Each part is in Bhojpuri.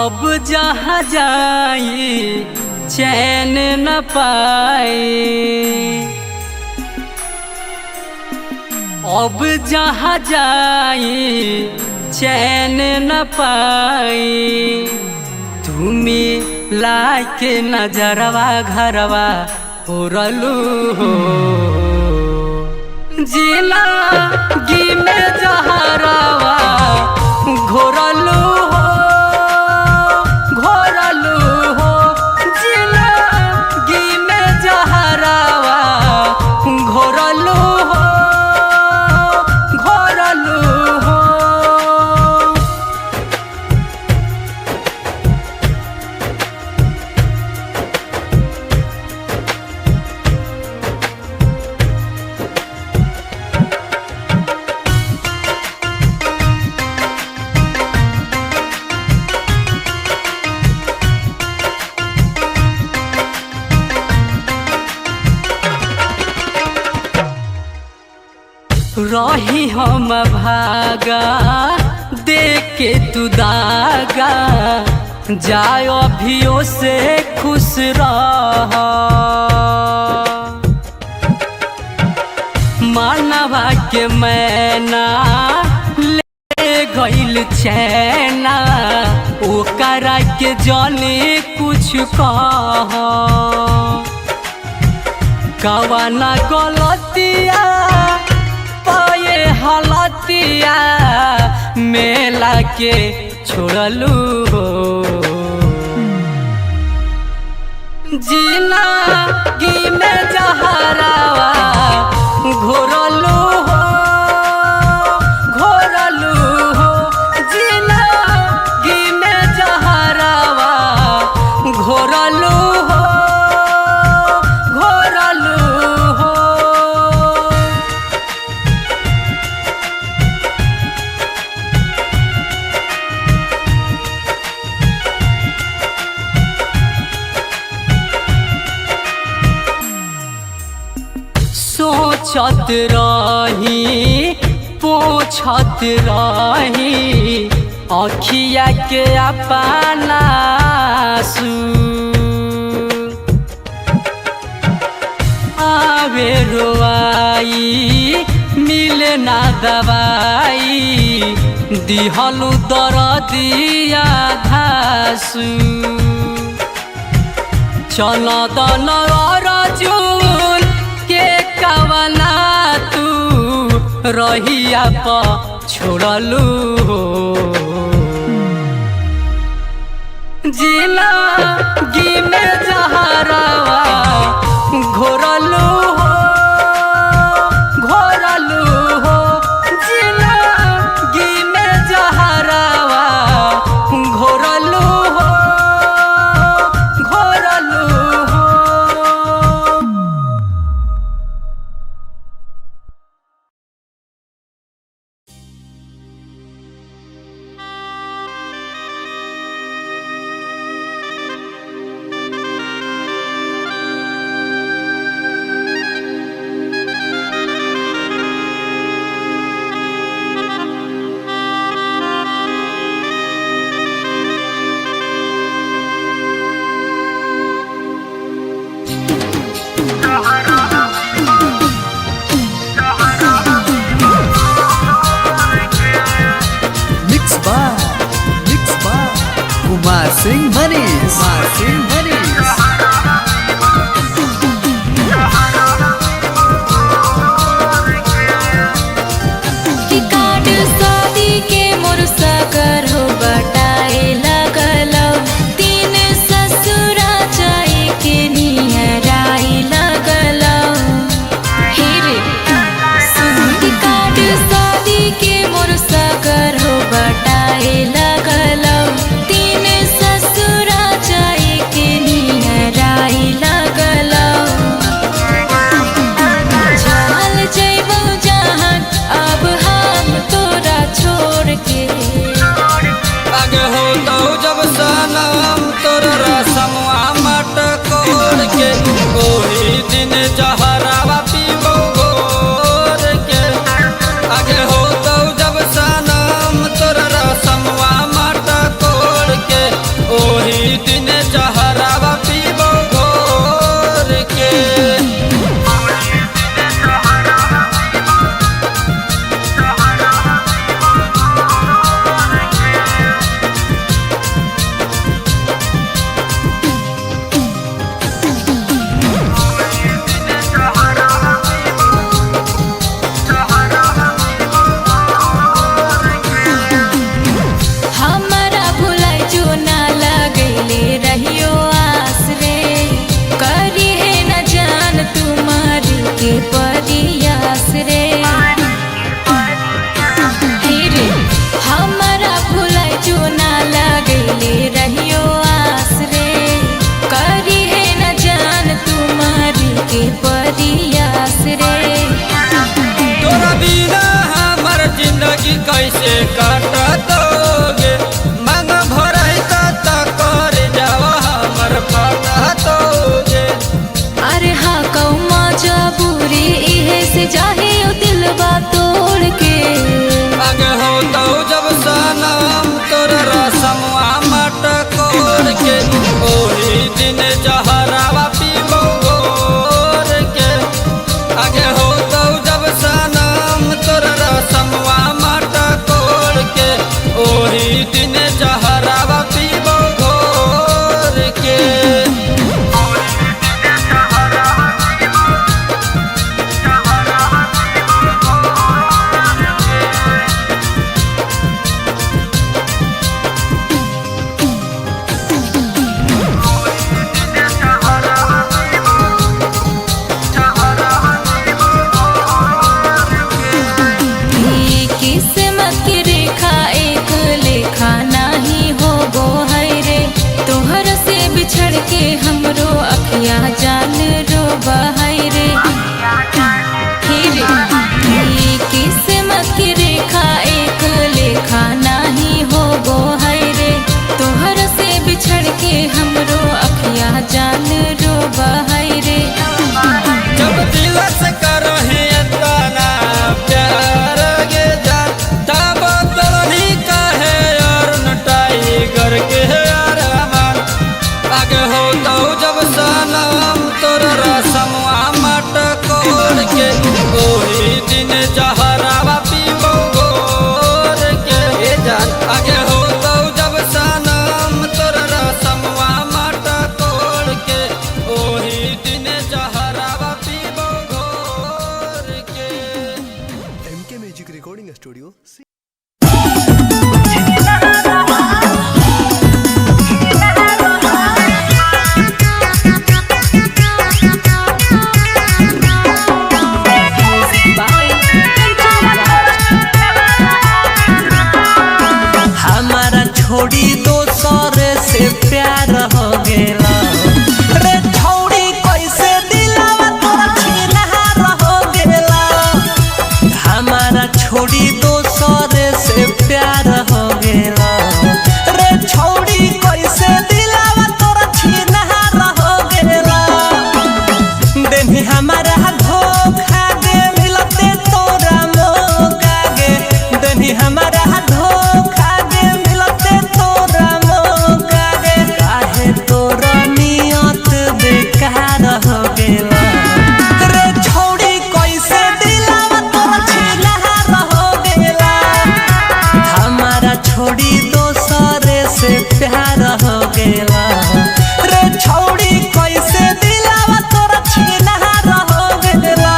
अब जहाँ जाई चैन न पाई, अब जहाँ जाई चैन न पाई। तुम्हें लाके नजरवा घरवा उड़लू हो, जिंदगी में जहरवा घोरलू हो, घोरलू हो। जिंदगी में जहरवा घोरलू हो, घोरलू हो। रही हम भागा देख के तू दागा, जाए अभियो से खुश रह। मानवा के मैना ले गइल चैना, ओकरा के जाने कुछ कह। कवाना गलतिया पाए हालतिया मेला के छोड़लू हो, जिंदगी में जहरवा घोरलू हो, घोरलू हो। जिंदगी में जहरवा घोरलू हो, घोरलू हो। सोचत रही पूछत रही अखिया के अपना आंसू, आवे रोआई मिले ना दवाई, दिहलु दरदिया धासु। चल दन अर्जुन के कवना तू रहिया प छोड़लू हो, जिंदगी में जहरवा घोरलू हो, घोरलू हो। जिंदगी में जहरवा घोरलू हो, घोरलू हो। कुमार सिंह मनीष, कुमार सिंह मनीष। कि काट शादी के मोर सगर हो बटाए लगलौ, तीन ससुरा जाए के निहराई लगलौ। हे रे सुन कि काट शादी के मोर सगर हो बटाए लगलौ, तीन ससुर अरे हाँ कऊ मजबूरी इहे से जाहे ओ दिलवा तोड़ के आगे हो तो जब सनम तोर रसमवा मटकोर के ओही दिन जहरावा पीबो घोर के आगे हो तो जब सनम तोर रसमवा मटकोर के ओही दिन जहरावा पीबो घोर के ये किस्मत की रेखा एक लेखा नाही हो गो है रे तोहर से बिछड़ के हमरो अखिया जान रो बहाई रे हे रे ये किस्मत की रेखा एक लेखा नाही हो गो है रे तोहर से बिछड़ के हमरो अखिया जान रो बहाई रे जब दिल से करही इतना प्यार गे जान तब तोही कहे और टाइगर के अरमान आगे हो तो जब सनम तोर रसमवा मटकोर के ओही दिन जहरावा पीबो घोर के जान आगे हो तो जब सनम तोर रसमवा मटकोर के ओही दिन जहरावा पीबो घोर के MK Music Recording Studio. हमारा छोड़ी दोसर से प्यार हो गेला रे छोड़ी कैसे दिलावा तोरा छिनहार हो गेला हमारा छोड़ी दोसर से प्यार हो गेला रे छोड़ी कैसे दिलावा तोरा छिनहार हो गेला देनी हमारा धोखा दे मिलते तोरा मौका गे देनी हमारा धोखा दे मिलते तोरा मौका गे काहे तोरा नियत बेकार हो गेला रे छोड़ी कैसे दिलावा तोरा छिनहार हो गेला हमारा छोड़ी दोसर से प्यार हो गेला रे छोड़ी कैसे दिलावा तोरा छिनहार हो गेला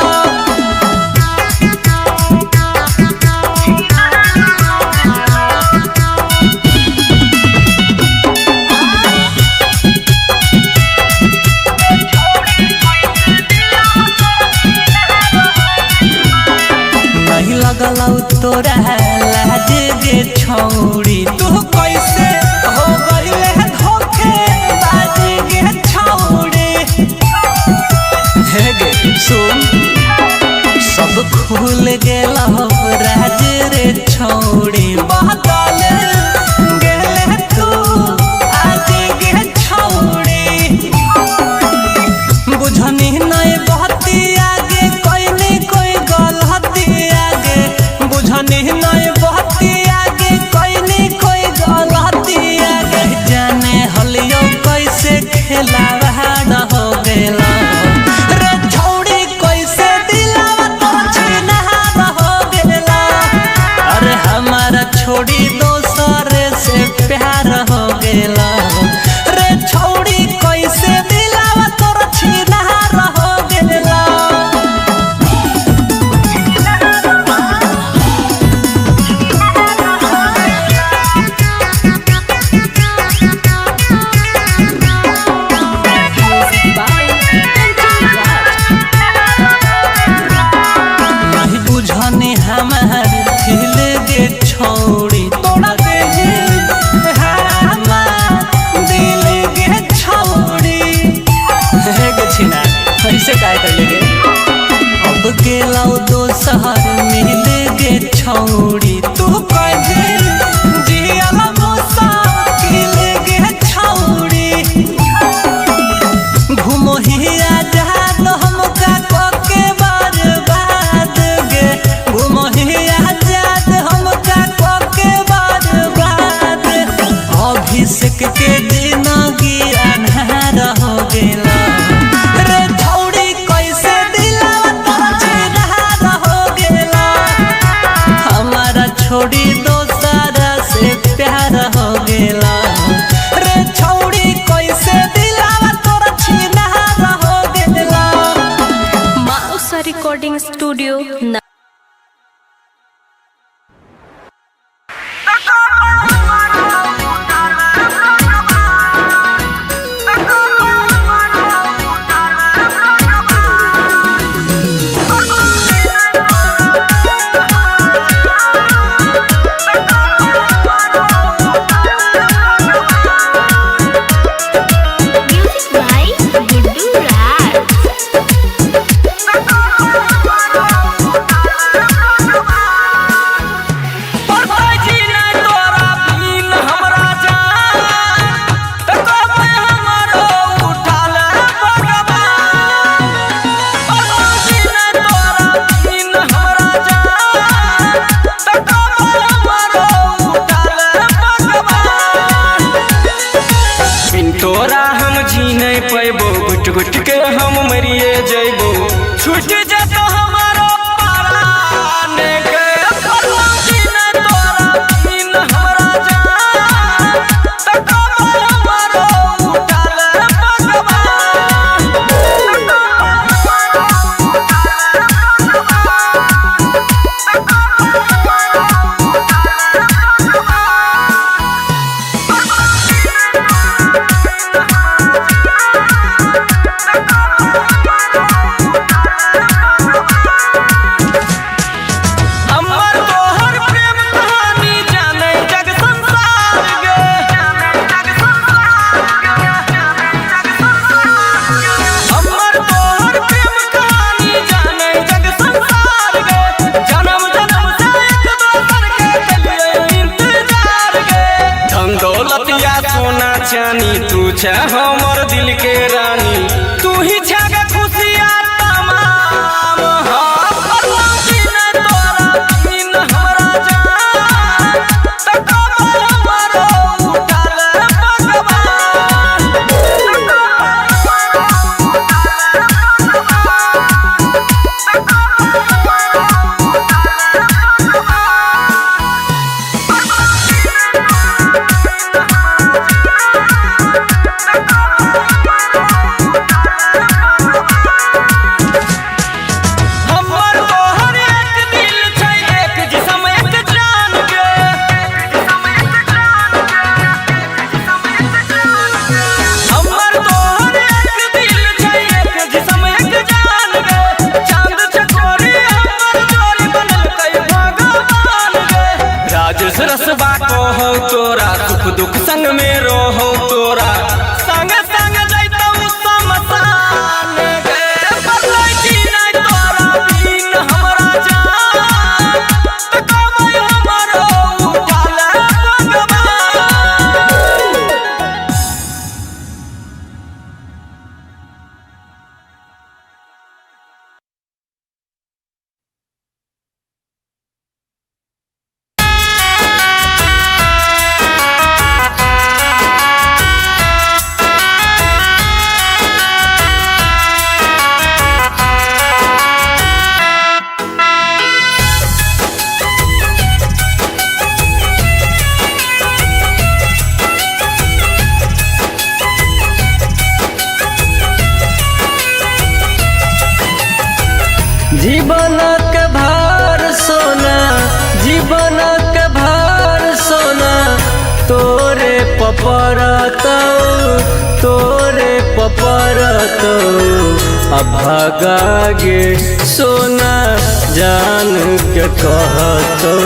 नहीं लगलौ तोरा लाज गे छौड़ी तू कैसे हो गइले धोखे बाज गे छौड़ी हे गे सुन सब खुल गेल राज रे छौड़ी बदल गेले तू आज गे छौड़ी बुझनी नहीं बहती आगे कोई नहीं कोई गलती आगे बुझनी नहीं बहती आगे कोई नहीं कोई गलती आगे जाने हलियो कैसे खेलावा हो गेला रे छोड़ी कैसे दिलावा तोरा छिनहार हो गेला अरे हमारा छोड़ी दोसर से प्यार हो गेला रे छोड़ी कैसे दिलावा तोरा छिनहार हो गेला नहीं बुझनी हमार दिल गे छोड़ी तोड़ा दे हमार दिल गे छोड़ी हे गे छिना कैसे काय कर लेगे अब गेलौ दोसर मिल गे छौड़ी तू कैसे जियल मुसा किल गे छौड़ी घुमो ही आजाद रिकॉर्डिंग स्टूडियो। तोरा हम जी नहीं पैबो, गुट गुट के हम मरिए जैबो, छूट जातो हमारो प्राण के परवासी न तोरा बिन हमरा जान, त कब हमारो उठाल चानी, तू छे हमर दिल के रानी, तू ही छे खुशिया तमाम। हाँ परवासी न तोरा बिन हमरा जान, त कब हमारो उठाल रसबा कहो तोरा, सुख दुख संग में रहो तोरा, संग संग जैतौ शमशान गे, परवासी न तोरा बिन हमरा जान, त कब हमारो उठाल भगवान। जीवन के भार सोना, जीवन के भार सोना, तोरे पपरतो, तोरे पपरतो, अभागा गे सोना जान के कहतो,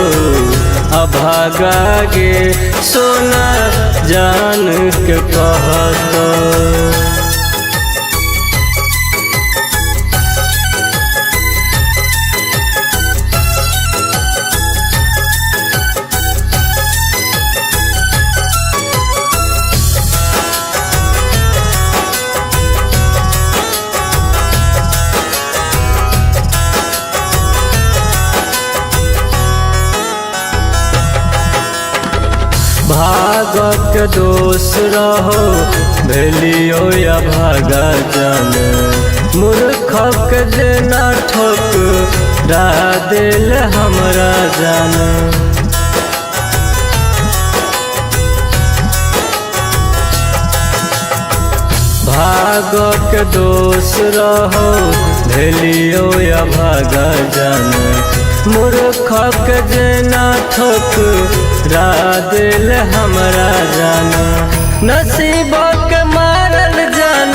अभागा गे सोना जान के कहतो। भागक दोष रहो भेलियो या भागा जान, मूर्खक जेना ठोक दिल हमरा जान। भागक दोष रहो भेलियो या अभागा जान मूर्ख के जेना ठोकरा दिल हमरा जान नसीब के मारल जान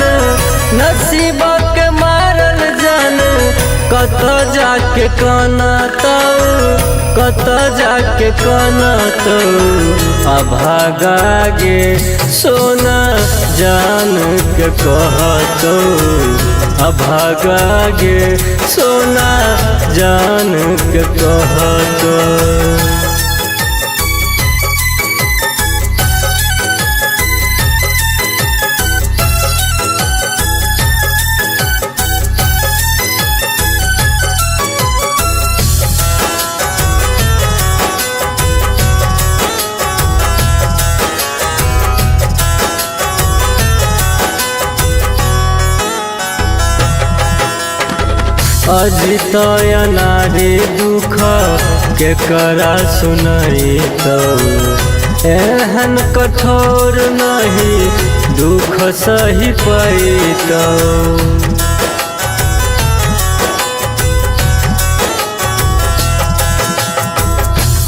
नसीब के मारल जान कत जाके काना तो कत जाके काना तो अभागा गे सोना जान के कहतो अभागा गे सोना जान के कहतो अजित नारी दुख के करा सुनई तो एहन कठोर नहीं दुख सही पैतो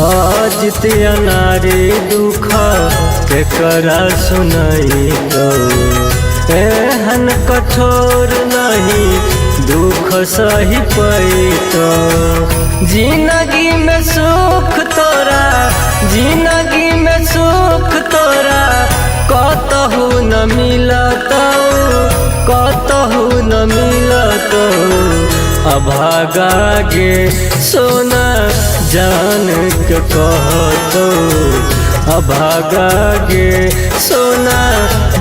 अजित नारी दुख के करा सुनई तो एहन कठोर नहीं दुख सही पैतो जिंदगी में सुख तोरा जिंदगी में सुख तोरा कतहु न मिलतो कतहु न मिलतो अभागा गे सोना जान के कहतो अभागा गे सोना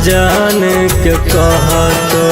जान के कहतो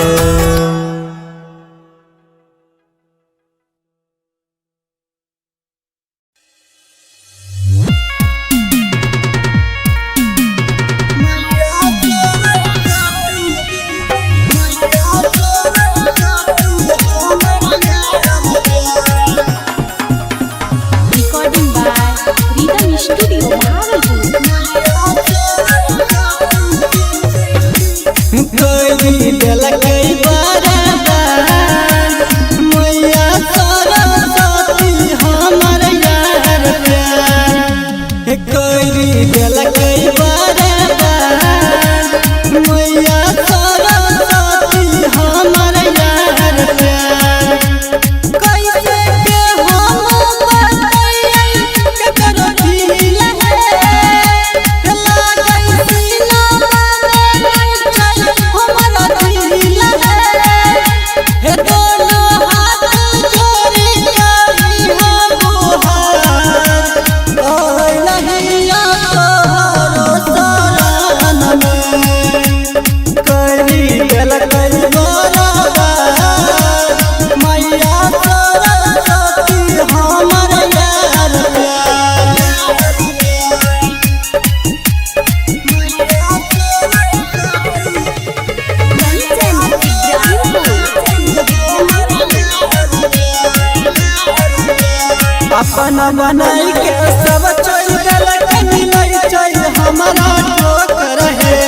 अपना बनाई के सब चोई गल मिलई चोई हमारा ठोकर है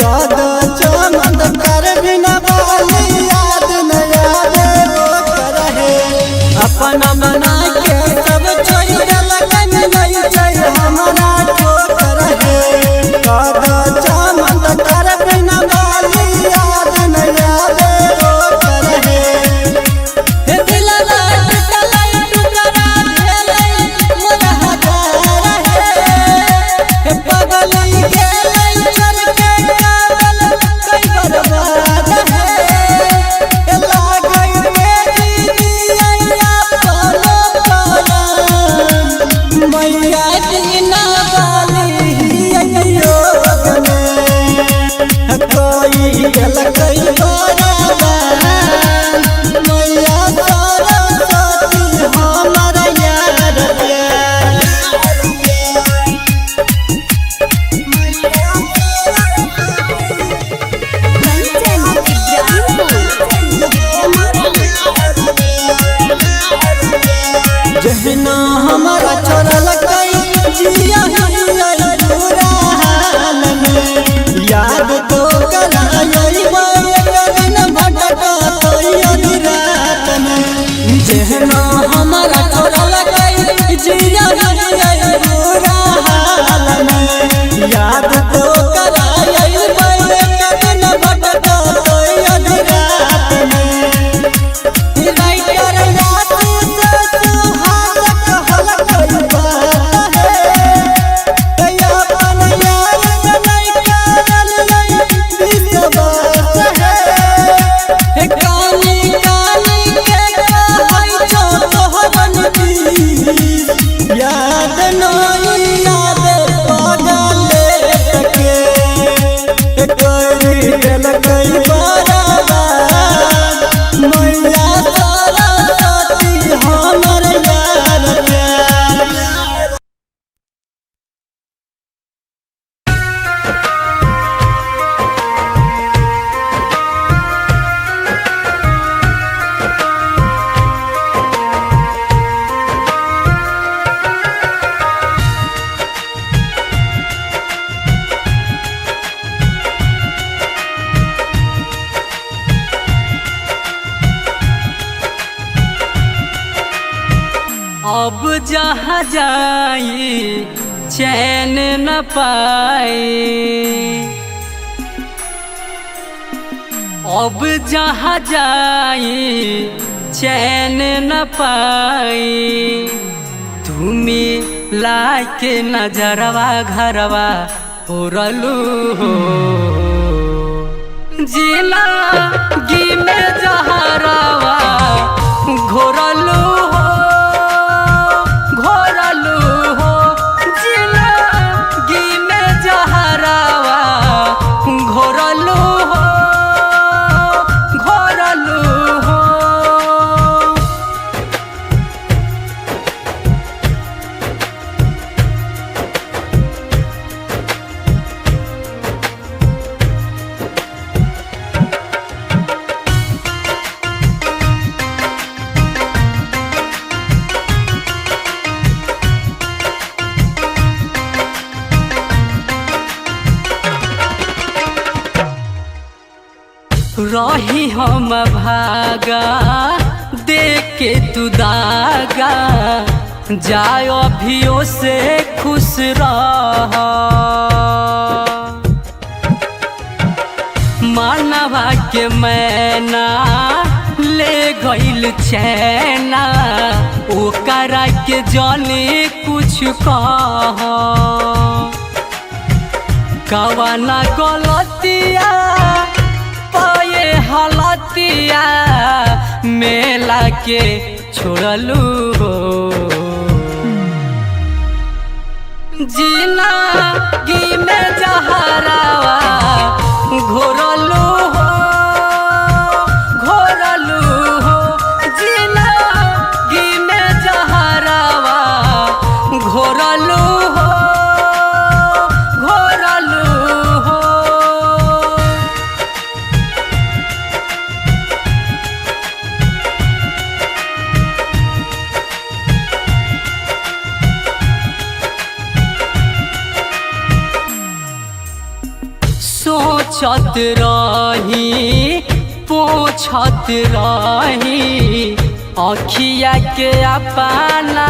कद चमन कर बिना बाली याद न याद वो कर है अपना बनाई के सब चोई गल मिलई चोई हमारा ठोकर है कद चमन कर बिना बाली याद न याद वो कर है जेहनो हमारा छोरा लगाई जिया नहीं बुरा हाल में याद तो कराई बैले कदन भटका तो अधरात में राइटर रात से सुहाग कहल कोई बात है अपन यार नहीं करल नहीं विश्वास है काली काली के कहै छो तोहरन की याद नहीं याद पागल के कोई दिल कई बारा मैया सरस्वती हमर यार प्यार अब जहाँ जाई चैन न पाए, अब जहाँ जाई चैन न पाए। तुम्हें लाके नजरवा घरवा उड़लू हो जिला गी में जहरवा घोरलू हो जिला गी में जहरवा घोरलू हो रही हम भागा देख के तू दागा जाओ अभियो से खुश रह। मानवा के मैना ले गइल चैना ओकरा के जाने कुछ कह कवाना गलतिया पाए हालतिया मेला के छोड़लू हो जिला गी में जहरवा घोरलू हो जिला गी में जहरवा घोरलू हो सोचत रही पूछत रही अखिया के अपना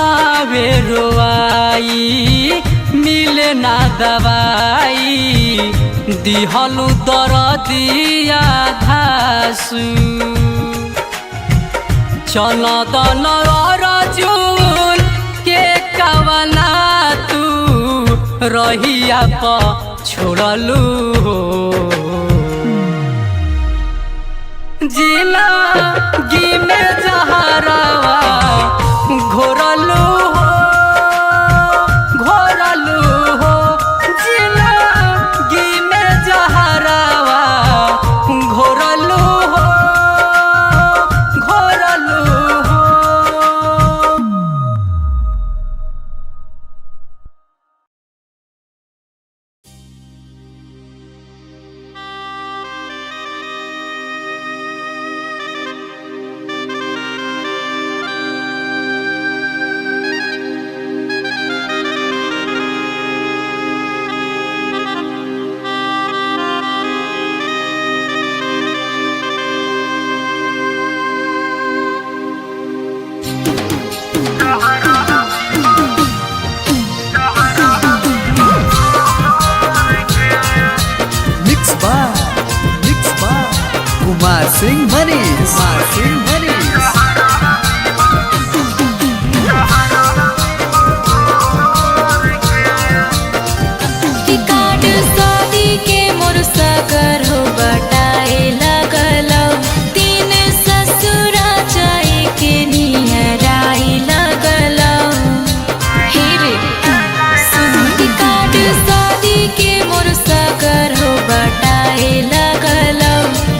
आवे रोआई मिले ना दवाई दिहलु दरदिया धासु चल दन रजूल के कवना तू रहिया प छोड़लू हो जिला गी में जहरवा घोरलू हो जिला गी में जहरवा घोरलू हो कुमार सिंह मनीष कि कार्ड शादी के मोर सागर हो बटाए लगलौ तीन ससुरा जाए के निहराई लगलौ हे रे सुन कि कार्ड शादी के मोर सागर हो बटाए लगलौ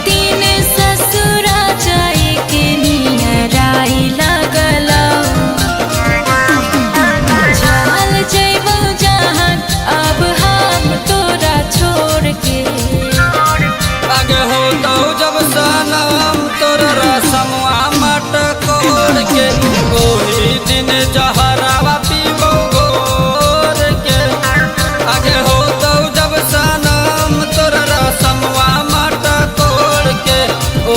तीन ससुरा जाए के निहराई लगलौ चल जइबौ जहान अब हम तोरा छोड़ के आगे हो तो जब सनम तोर रसमवा मटकोर के ओही दिन जहरावा पीबो घोर के आगे हो तो जब सनम तोर रसमवा मटकोर के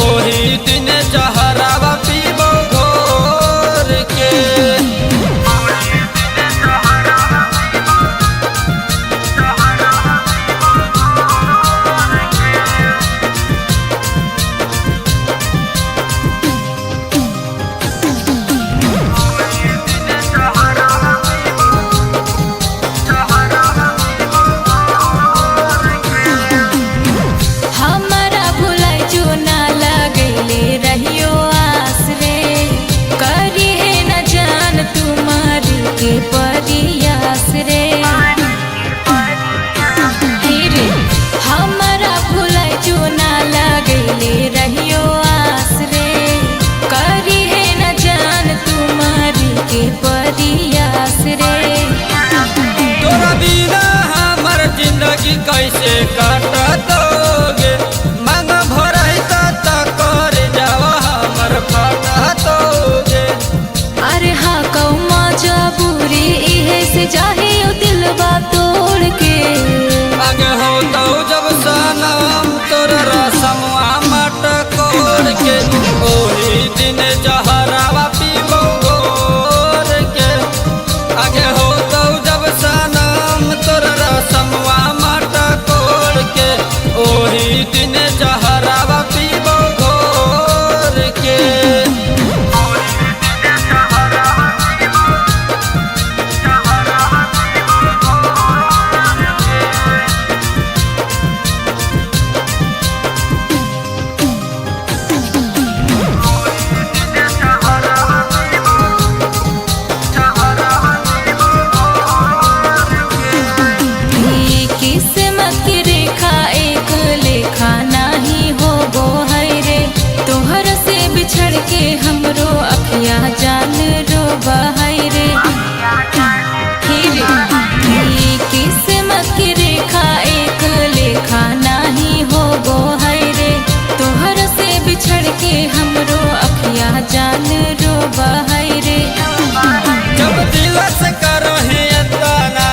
ओही दिन जहरावा पीबो घोर के हमारा भुलाई जो ना लगैले रहियो आस रे करी है न जान तुम्हारी के परियास रे हे रे हमारा भुलाई जो ना लगैले रहियो आस रे करी है न जान तुम्हारी के परियास रे तोरा बिना हमर जिंदगी कैसे काटतोगे मांग भरई त कर जाओ हमर फटतोगे अरे हाँ कौमा जबूरी इहे से जाहे ओ दिलवा तोड़ के आगे हो तो जब सनम तोर रसमवा मटकोर के ओही दिन जहरावा पीबो घोर के आगे हो तो जब सनम तोर रसमवा मटकोर के ओही दिन जहरावा पीबो घोर के ये किस्मत की रेखा एक लेखा नाही हो गो है रे तोहर से बिछड़ के हमरो अखिया जान रो बहाय रे हे रे ये किस्मत की रेखा एक लेखा नाही हो गो है रे तोहर से बिछड़ के हमरो अखिया जान रो बहाय रे जब दिल से करही इतना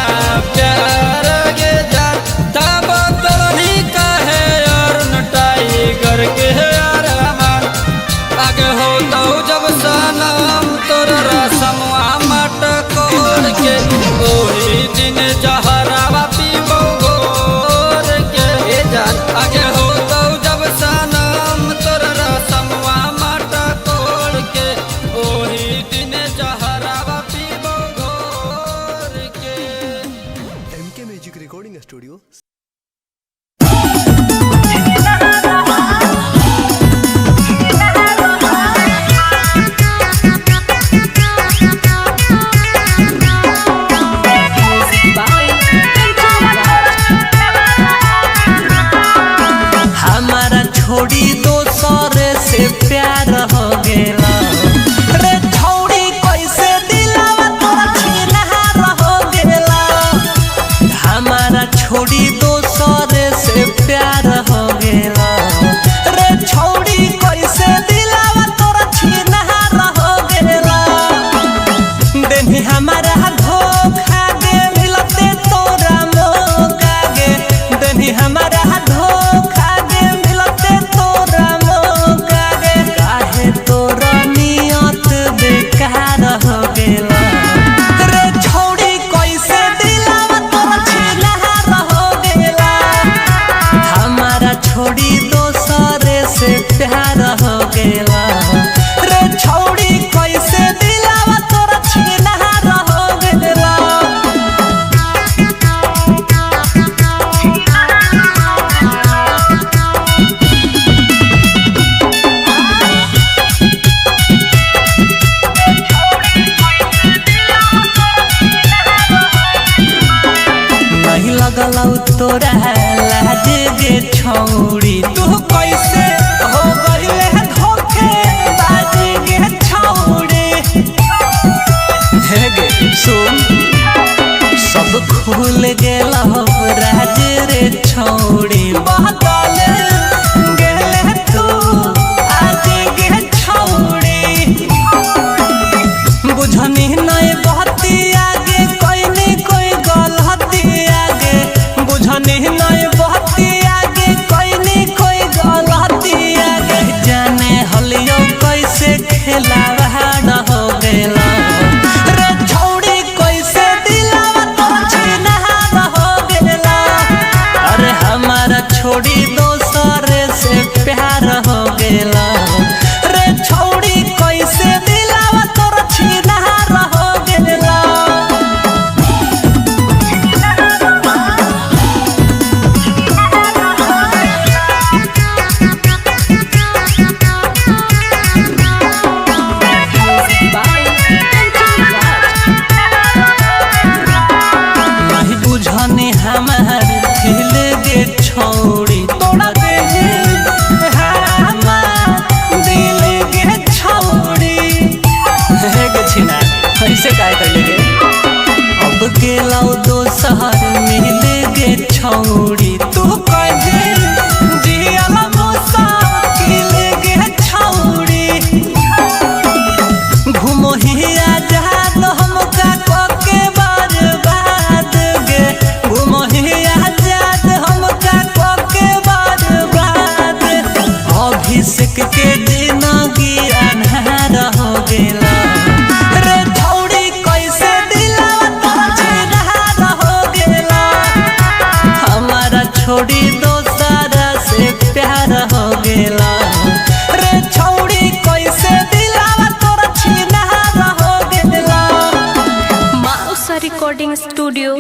प्यार गे जान तब तोही कहे अरुण टाइगर के अरमान आगे हो तो जब सनम तोर रसमवा मटकोर के ओही दिन जहरावा पीबो घोर के जान आगे हो तो जब सनम तोर रसमवा मटकोर के ओही दिन जहरावा पीबो घोर के MK म्यूजिक रिकॉर्डिंग स्टूडियो हमारा छोड़ी दोसर से प्यार हो गेला रे छोड़ी कैसे दिलावा तोरा छिनहार हो गेला हमारा छोड़ी दोसर से प्यार हो गेला रे छोड़ी कैसे दिलावा तोरा छिनहार हो गेला देनी हमारा धोखा दे मिलते तोरा मौका गे देनी हमारा धोखा दे मिलते तोरा मौका गे काहे तोरा नियत बेकार हो गेला रे छोड़ी कैसे दिलावा तोरा छिनहार हो गेला हमारा छोड़ी दोसर से प्यार छौड़ी तू कैसे हो गइले धोखे बाजी गे छौड़ी हे गे सुन सब खुल गेल राज रे छौड़ी बदल गेले तू आज गे छौड़ी बुझनी नहीं बहती आगे कोई नहीं कोई गलती आगे बुझनी नहीं बहती आगे कोई नहीं कोई गलती आगे जाने हलियो कैसे खेला न हो गेला रे छौड़ी कैसे दिलावा तो छीना न हो गेला अरे हमारा छोड़ी दोसर से प्यार हो गेला रे छौड़ी कैसे दिलावा तो छीना हो गेला नहीं बुझनी हमार दिल गे छौड़ी तोड़ा दे हमार दिल गे छौड़ी हे गे छिना ऐसे काय करले गे अब गेलौ दोसर मिल गे छौड़ी तू कह दे जियल मुसा किल गे छौड़ी घूमो ही आजाद हमका कोके बर्बाद गे घूमो ही आजाद हमका कोके बर्बाद अभिषेक के जिंदगी अन्हार हो गेला रे छौड़ी कैसे दिलावा तो छीना हो गेला हमारा छोड़ी दोसर से प्यार हो गेला रे छौड़ी कैसे दिलावा तो छीना हो गेला माउसा recording studio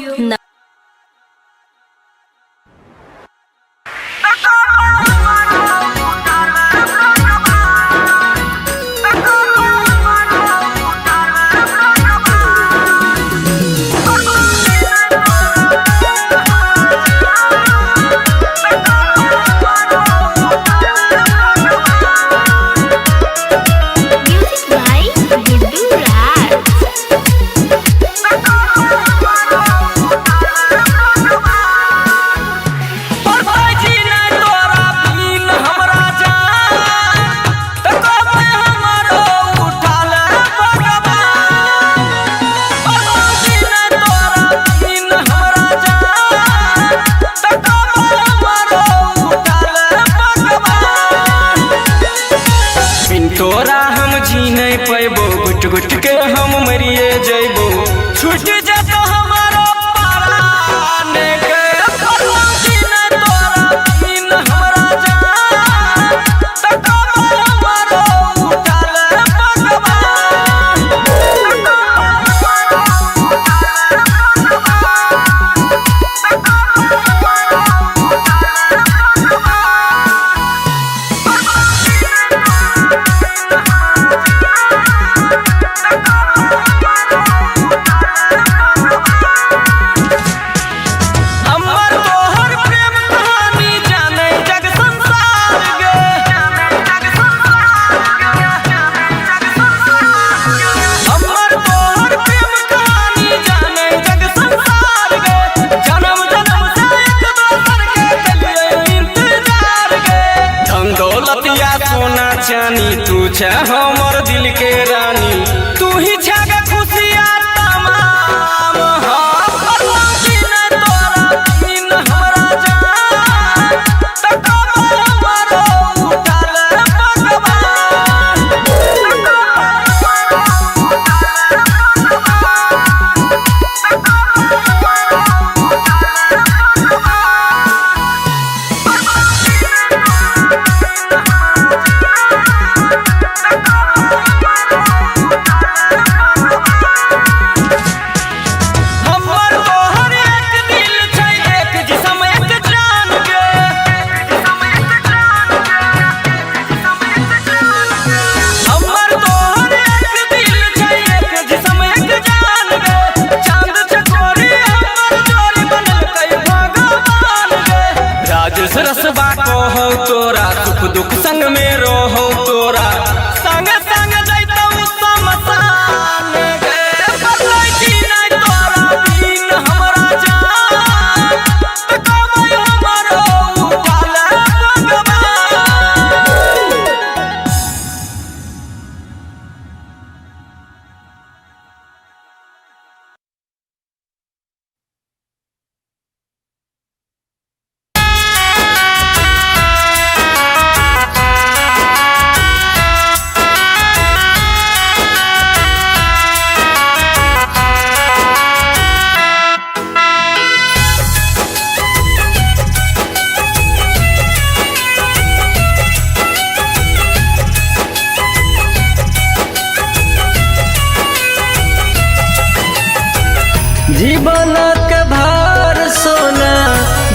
Music by Guddu Raj. तोरा हम जी नहीं पैबो गुट गुट के हम मरिए जैबो छूट जत हमारो पारान के फरमासी न तोरा बिन हमरा जान तक हमारो उठाल भगवान अमर तोहर प्रेम कहानी जाने जग संसार गे अमर तोहर प्रेम कहानी जाने जग संसार गे जन्म जन्म से एक दोसर के कलिए इंतजार गे धन दौलतिया सोना चानी तू छे हमर दिल के रानी तू ही छे गे खुशियाँ तमाम हाँ फरमासी न तोरा बिन हमरा जान तक हमारो उठाल भगवान तोरा सुख दुख संग में रहो तोरा संग संग जैतौ शमशान गे बदलै छी नै तोरा बिन हमरा जान त कबै हमरो उठाले भगवान। जीवनक भार सोना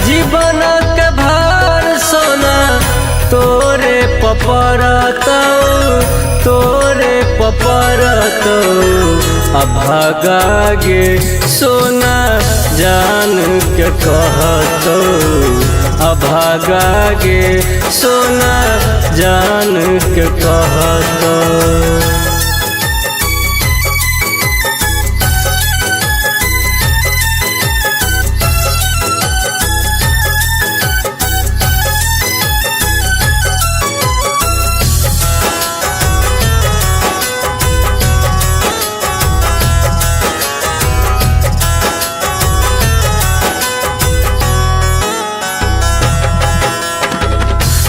जीवनक भार सोना तोरे पपरतौ तोरे पपरतौ अभागा गे सोना जान के कहतौ अभागा गे सोना जान के कहतौ।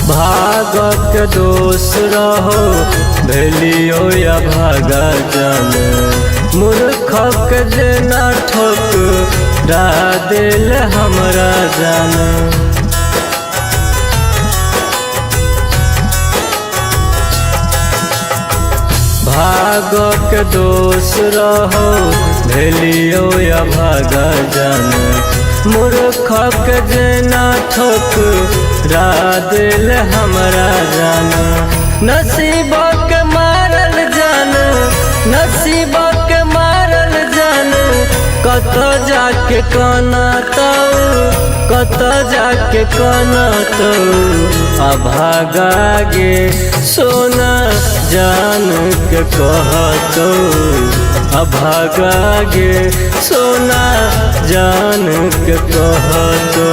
भागक दोष रहो भेलियो या भागा जान मूर्खक जेना ठोक दिल हमरा जान। भागक दोष रहो भेलियो या भागा जान मूर्खक जेना ठोक दिल हमरा जान। नसीबक मारल जान नसीबक मारल जान कत जाके कनतौ कत जाके कनतौ अभागा गे सोना जान के कहतौ अभागा गे सोना जान के कहतौ।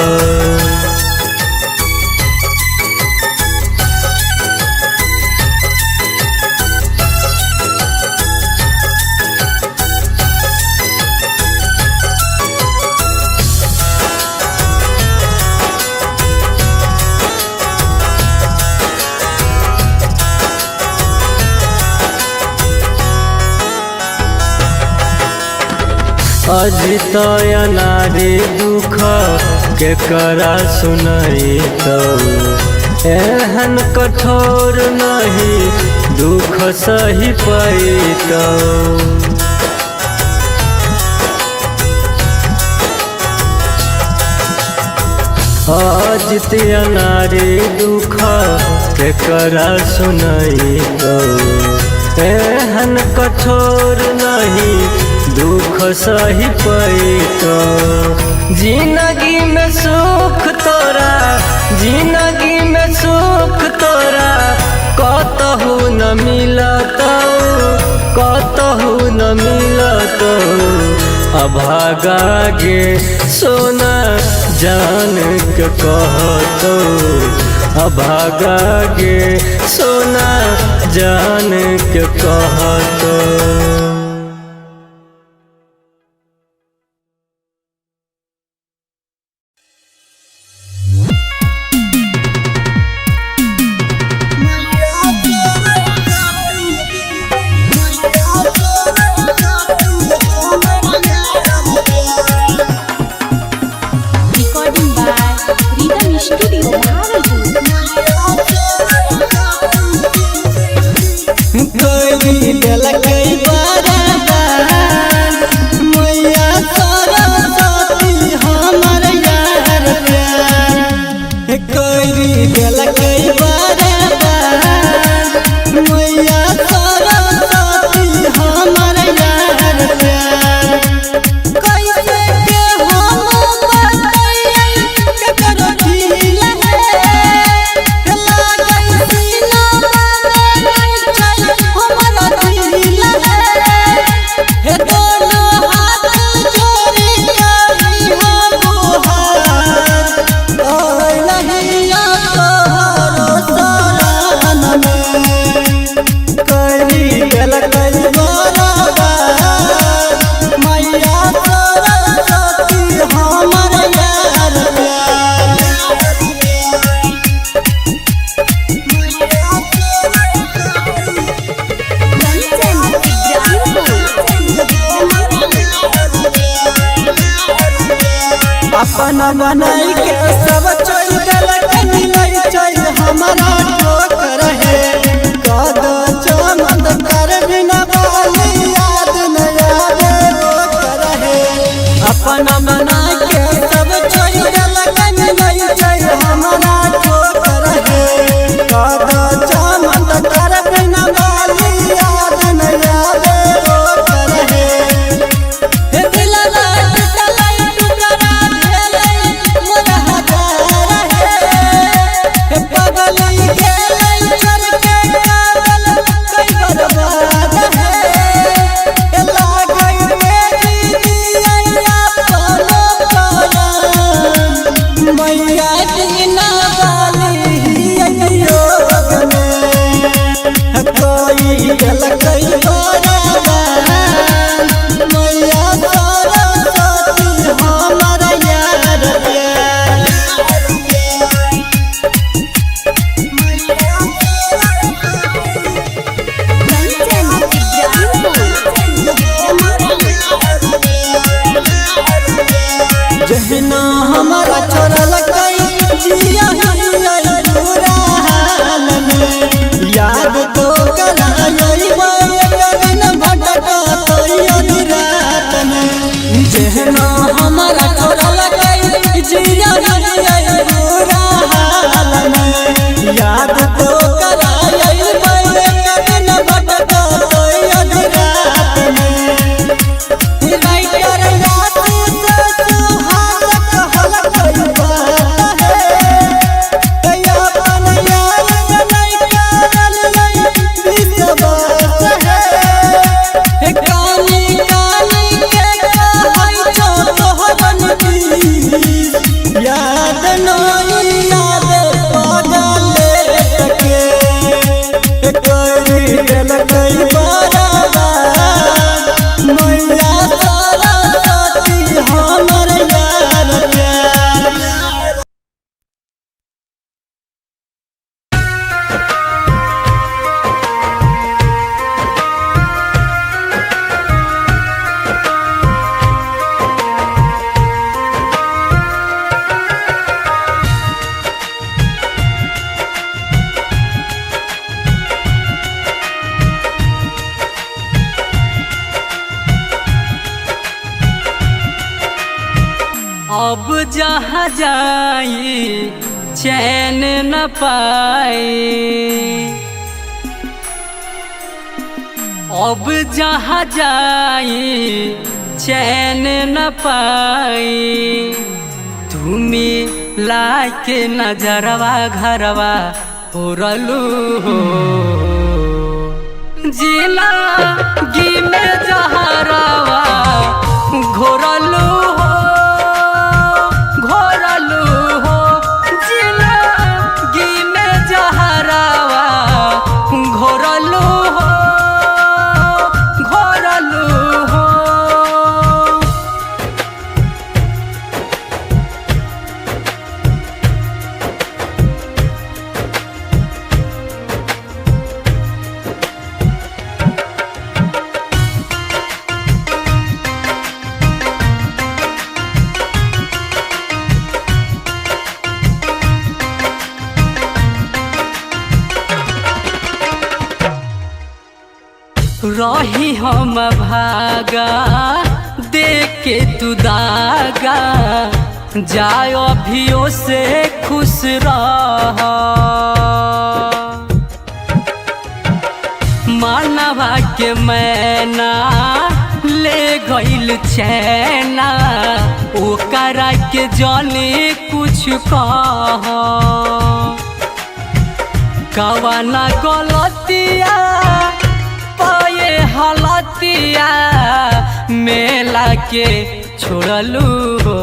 अजितय नारी दुख केकरा सुनैतौ एहन कठोर नहीं दुख सही पैतौ। अजितय नारी दुख केकरा सुनैतौ एहन कठोर नहीं दुख सही पैतो। जिंदगी में सुख तोरा जिंदगी में सुख तोरा कतहु न मिलतौ कतहु न मिलतौ अभागा गे सोना जान के कहतौ अभागा गे सोना जान के कहतौ। कोई दिल कई बार अपना बनाई के सब चोई देलक मिलई चोई हमारा ठोकर है कद चमन कर बिना बाली याद न याद रोकर है अपना बनाई के सब चोई देलक मिलई चोई हमारा ठोकर है कद चमन कर बिना बाली याद न याद रोकर है जहना हमारा छोड़ल कई जिया पूरा हाल में याद तो कराई दिन भटक तो रात में जहना हमारा छोड़ल कई जिया पूरा हाल में याद तो कराई दिन भटक तो रात में याद नहीं याद पागल के कोई दिल कई बारा मैया सारा साथी हमर यार प्यार अब जहाँ जाई चैन न पाई अब जहाँ जाई चैन न पाई तुम्हें लाके नजरवा घरवा उड़लू हो जिला गी में जहरवा घोरलू हो रही हम भागा देख के तू दागा जाओ अभियो से खुश रह मानवा के मैना ले गइल चैना ओकरा के जाने कुछ कह कवाना गलतिया पाए हालतिया मेला के छोड़लू हो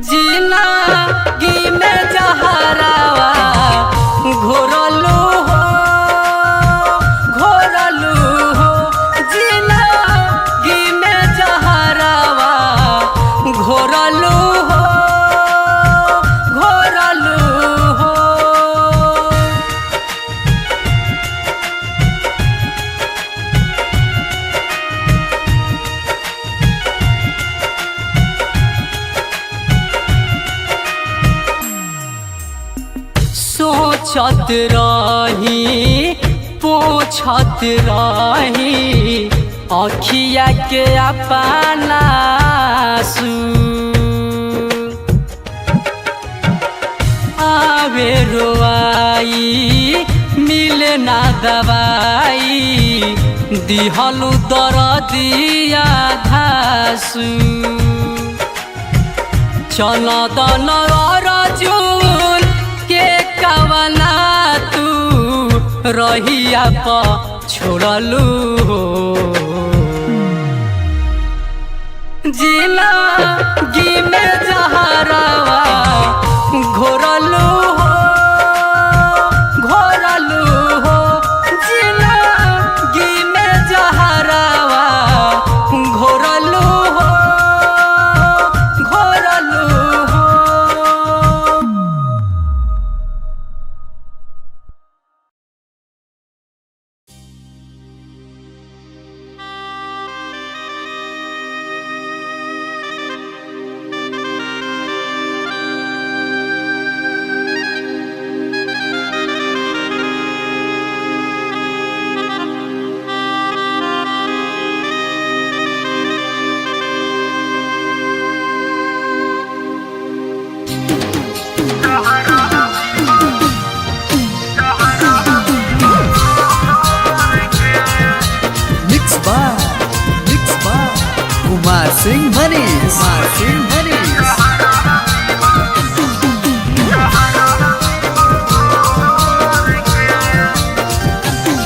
जिला गी में जहरावा घोरलू हो जिला गी में जहरावा घोरलू हो पोछत रही अखिया के अपना आवे रोआई मिले ना दवाई दिहलु दरदिया घासु चनदन रजूल के कवना तू रहिया प छोड़लू जिंदगी में जहरवा घोरलू हो जिंदगी में जहरवा घोरलू हो Kumar Singh Manish.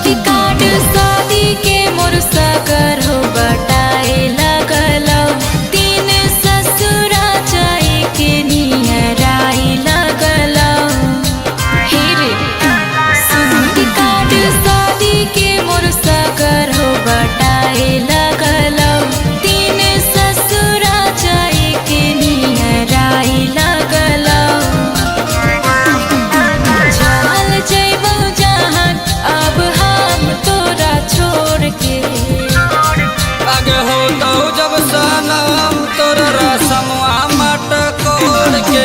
कि काट शादी के मोर सगर हो बटाए लगलो तीन ससुरा जाए के निहराई लगलो हे रे सुन कि काट शादी के मोर सगर हो बटाए लगलो तीन ससुरा जाए के निहराई लगलो चल जइबो जहान अब हम तोरा छोड़ के आगे हो तो जब सनम तोर रसमवा मट कोड़ के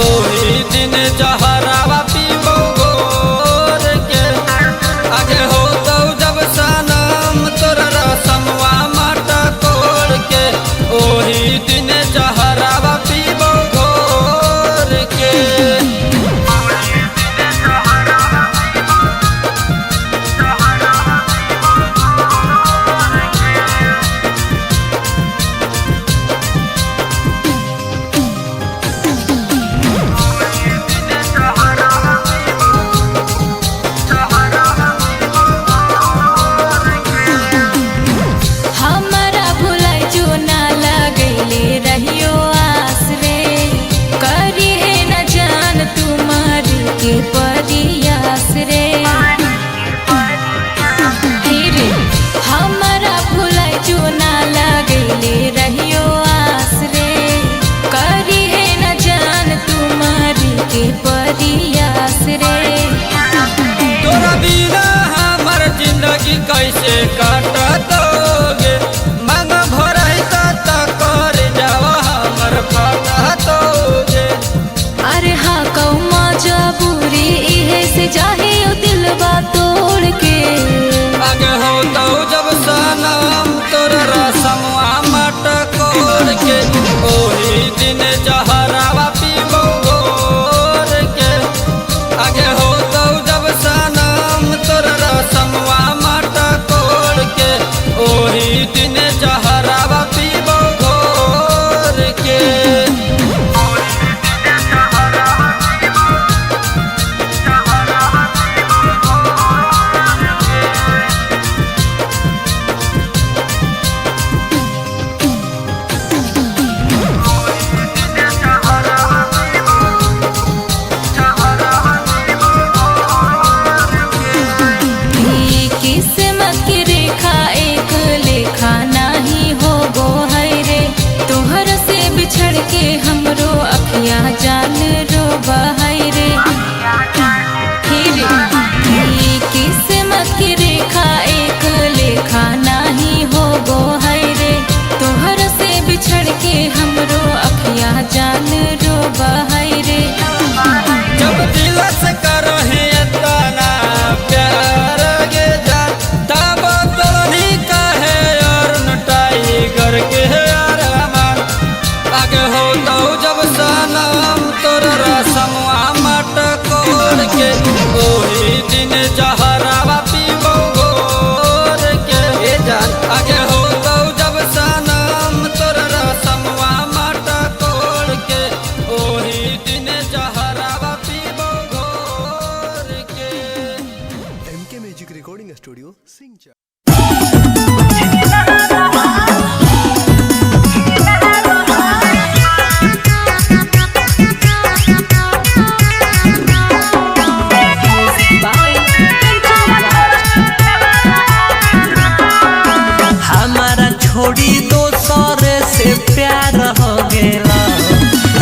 ओही दिन जहरवा पीबो घोर के आगे हो तो जब सनम तोर रसमवा मट कोड़ के ओही दिन जहरवा पीबो घोर के हमरा भुलाई जो ना लगैले रहियो आस रे करी है न जान तुम्हारी के परियास रे हे रे हमरा भुलाई जो ना लगैले रहियो आस रे करी है न जान तुम्हारी के परियास रे तोरा बिना हमर जिंदगी कैसे काटतोगे मन भराई त कर जाव हमर फटतोगे अरे हाँ कौमा जबूरी इहे से जाहे ओ दिलवा तोड़ के आगे हो तो जब सनम तोर रसमवा मट कोड़ के ओही दिन जहरवा पीबो घोर के आगे हो तो जब सनम तोर रसमवा मट कोड़ के ओही दिन जहरवा पीबो घोर के स्टूडियो सिंचा। हमारा छोड़ी दोसर से प्यार हो गेला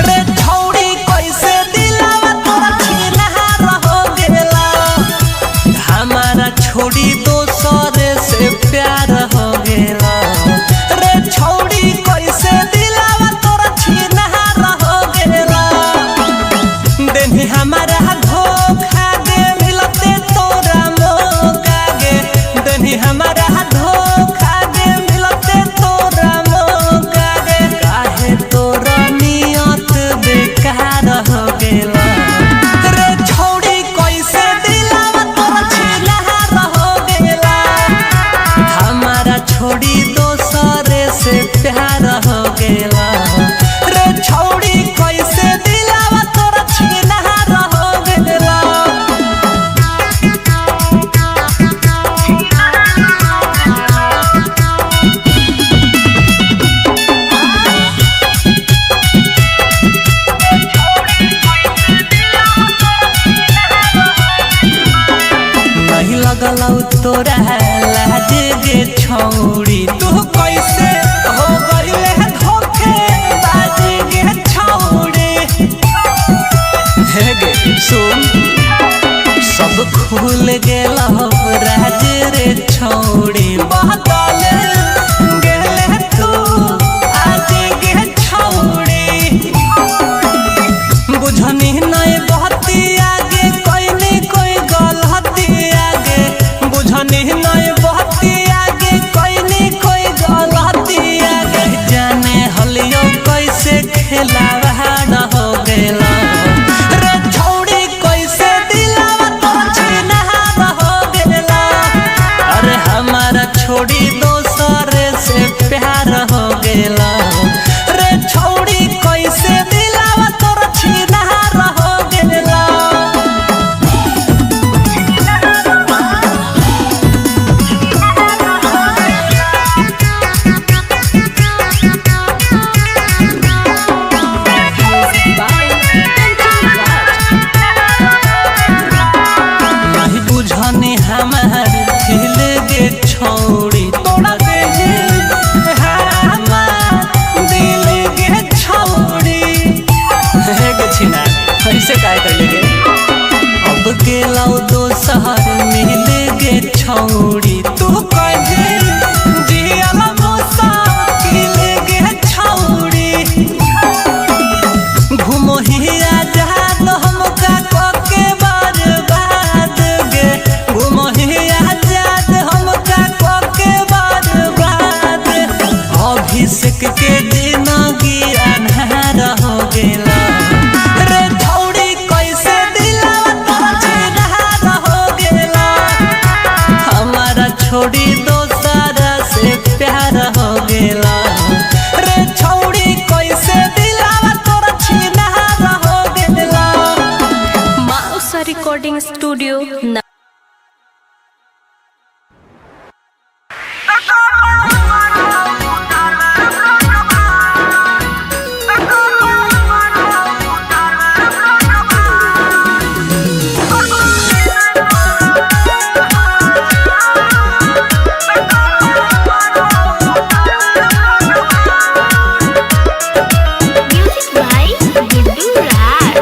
रे छोड़ी कैसे दिलावा तोरा छिनार हो गेला। हमारा छोड़ी दोसर से प्यार हो गेला रे छोड़ी कैसे दिलावा तोरा छिनार हो गेला। देनी हमारा धोखा दे मिलते तोरा मौका गे। देनी हमारा धोखा दे मिलते तोरा मौका गे। काहे तोरा नियत बेकार हो गेला रे छोड़ी कैसे दिलावा तोरा छिनार हो गेला। हमारा छोड़ी दोसर से प्यार हो गेला रे छोड़ी कैसे दिलावा तोरा छिनार हो गेला। नहीं लगल तोरा लाज गे छौड़ी तू कैसे हो गइले धोखे बाज गे छौड़ी। हे गे सुन सब खुल गेल राज रे छौड़ी बदल गेले तू आज गे छौड़ी। बुझनी नहीं बहती आगे कोई कोई गलती आगे। बुझनी नहीं बहती आगे कोई गलती आगे। जाने हलियो कैसे खेलावा हो गेला रे छोड़ी कैसे दिलावा तोरा छिनार हो गेला। अरे हमारा छोड़ी दोसर से प्यार हो गेला रे छोड़ी कैसे दिलावा तोरा छिनार हो गेला। नहीं बुझनी हमार दिल गे छोड़ी तोड़ा दे हमार दिल गे छोड़ी। हे गे छिना ऐसे काहे कर गे। अब गेलौ दोसर मिल गे छोड़ी तू कहे जियल मुसाकिल गे छोड़ी। घुमहिया जहाद हमका कके बर्बाद गे। घुमहिया जहाद हमका कके बर्बाद। अभिषेक के जिंदगी अन्हार हो गेला रे छोड़ी कैसे दिलावा तोरा छिनार हो गेला। हमारा छोड़ी दोसर से प्यार हो गेला रे छोड़ी कैसे दिलावा तोरा छिनार हो गेला। माउसा recording studio Music by Guddu Raj.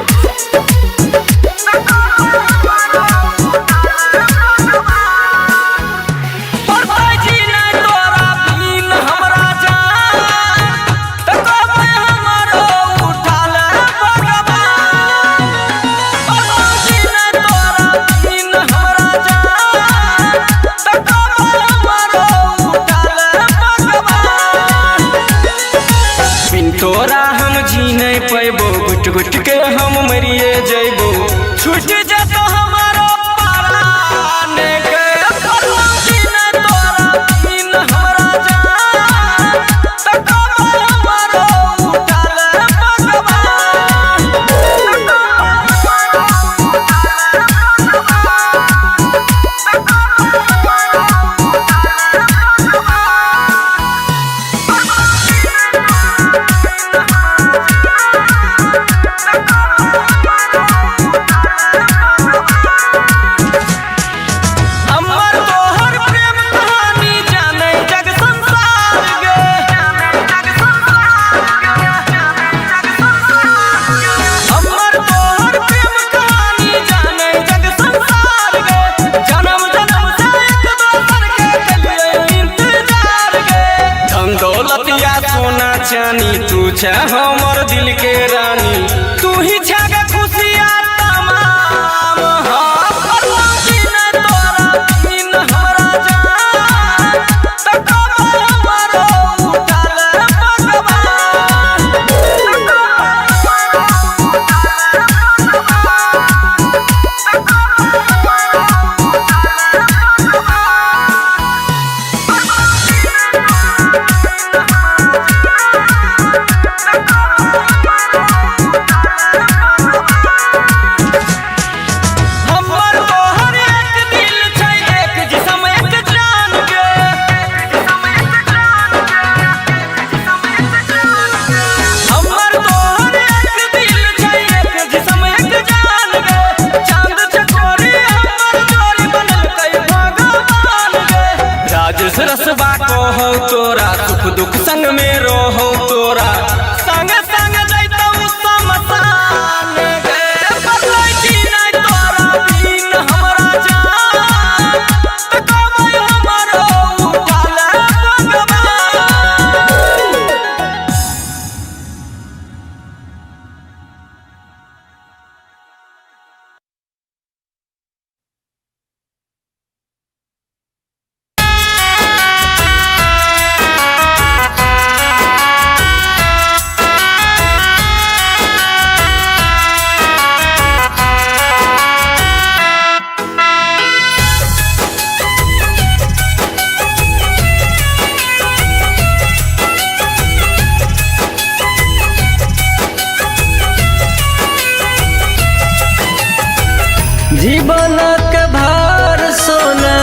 जीवन के भार सोना,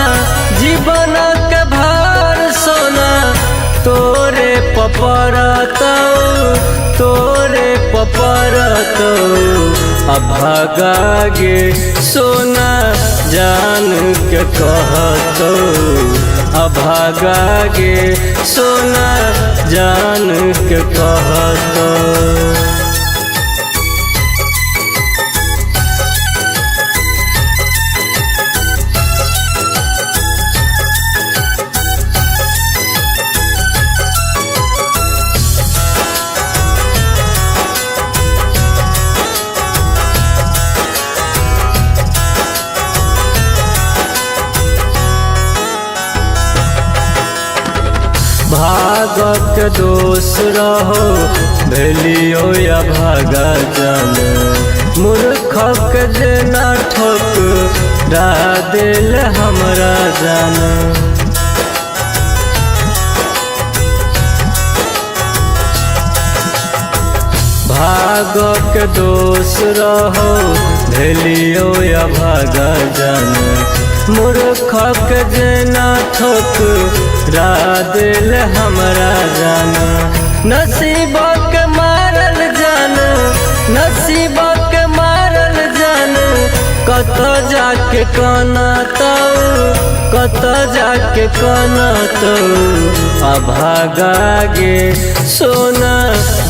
जीवन के भार सोना तोरे पपरतो, तोरे पपरतो अभागा गे सोना जान के कहतो, अभागा गे सोना जान के कहतो। भागक दोष रहो भेलियो या भागा जान, मूर्खक जेना ठोकरा दिल हमरा जान। भागक दोष रहो भेलियो या भागा जान, मूर्खक जेना ठोकरा दिल हमरा जान। नसीबक मारल जान, नसीबक मारल जान कत जाके कनतो, कत जाके कनतो अभागा गे सोना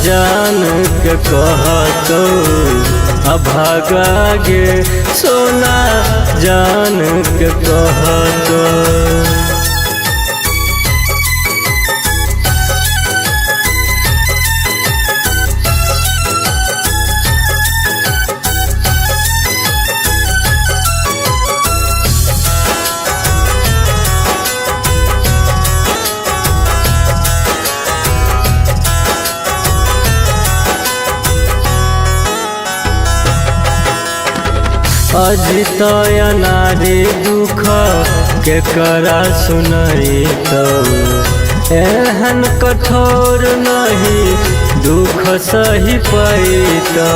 जान के कहतो, अभागा गे सोना जान के कहतो। अजित अनारी दुख के करा सुनई तो, एहन कठोर नहीं दुख सही पैतो।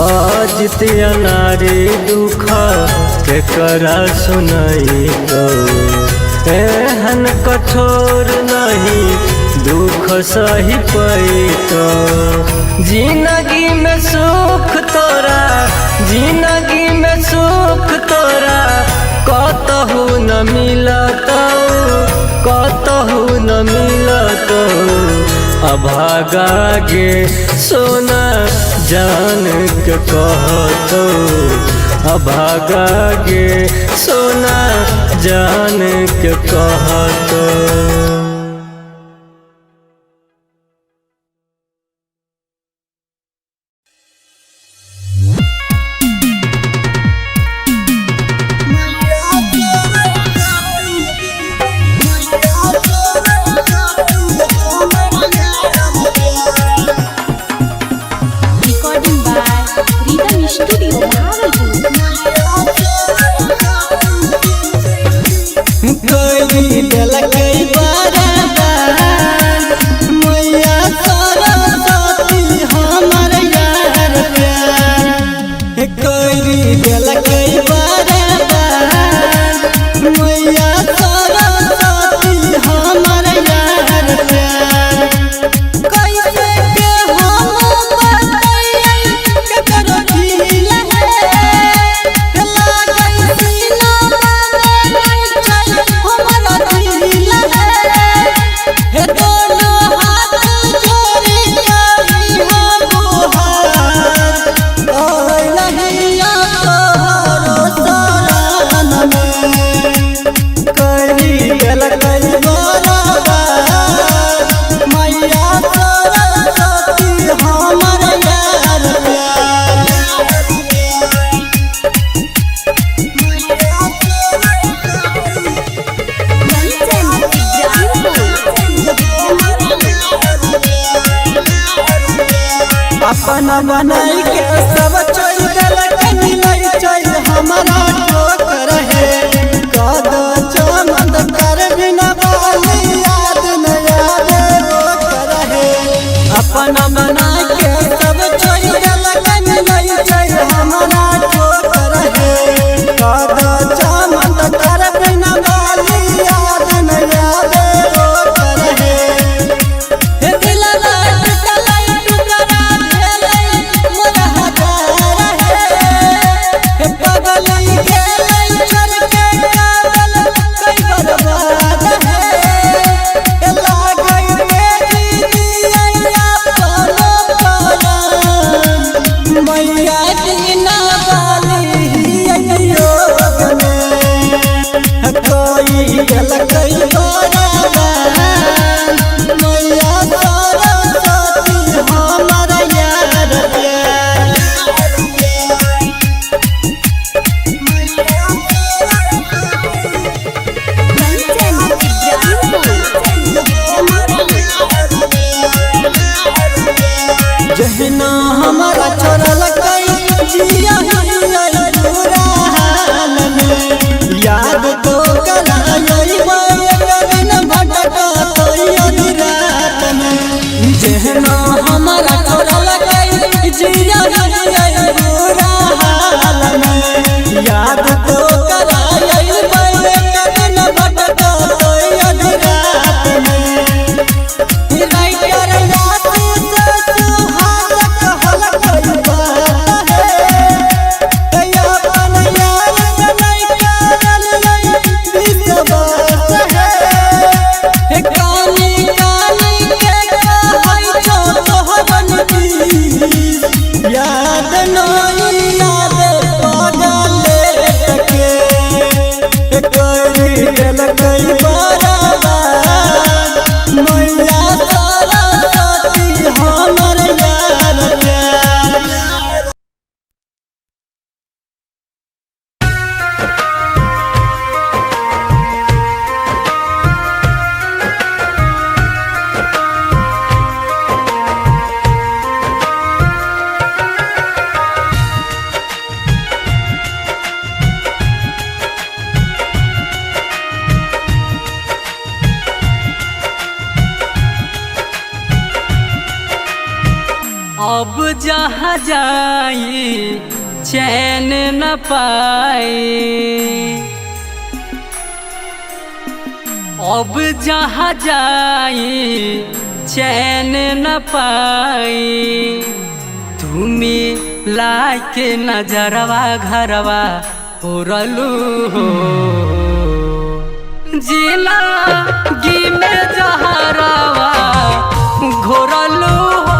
अजित अनारी दुख के करा सुनई तो, एहन कठोर नहीं दुख सही पैतो। जिंदगी में सुख तोरा, जिंदगी में सुख तोरा कतहु न मिलतो, कतहु न मिलतो अभागा गे सोना जान के कहतो, अभागा गे सोना जान के कहतो। अपना बनाई के सब चोरी देलक नहीं चाहिए हमारा ठोकर है कद चमन कर बिना बाली याद न याद रोकर है सपना बना के सब छोड़ देलक मिलै छै हमरा ठोकर हे कदा चमत्कार बिना बाली याद न आवे ओकर हे हे दिलवा टूटलै टुकड़ा भेलै मोर हजार हे पगली गेलै छोड़ के कागल कई बर्बाद हे लागै मेरी दिया पालो पालो मैया दीना वाली अइयो बने कोई गलकै बराबर मैया सरस्वती हमर यार प्यार जहना हमारा छोड़ल कई जिया पूरा हाल में याद तो कराई दिन भटका तो रात में जहना हमारा छोड़ल कई जिया पूरा हाल में याद तो कराई दिन भटका तो रात में राइटर याद नहीं याद पागल के कोई दिल कई बराबर मैया सरस्वती हमर यार प्यार अब जहाँ जाई चैन न पाई अब जहाँ जाई चैन न पाई तुम्हें लाके नजरवा घरवा उड़लू हो जिला गी में जहरवा घोरलू हो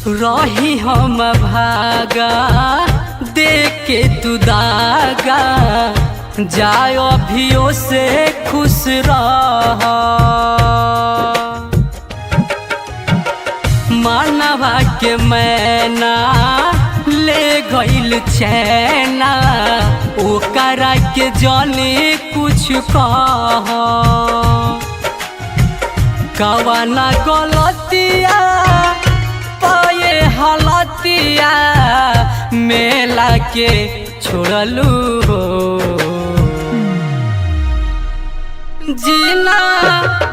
रही हम भागा देख के तू दागा जाय अभियो से खुश रह मानवा के मैना ले गइल चैना ओकरा के जाने कुछ कह कवना गलतिया पाए हलतिया मेला के छोड़लू हो जीना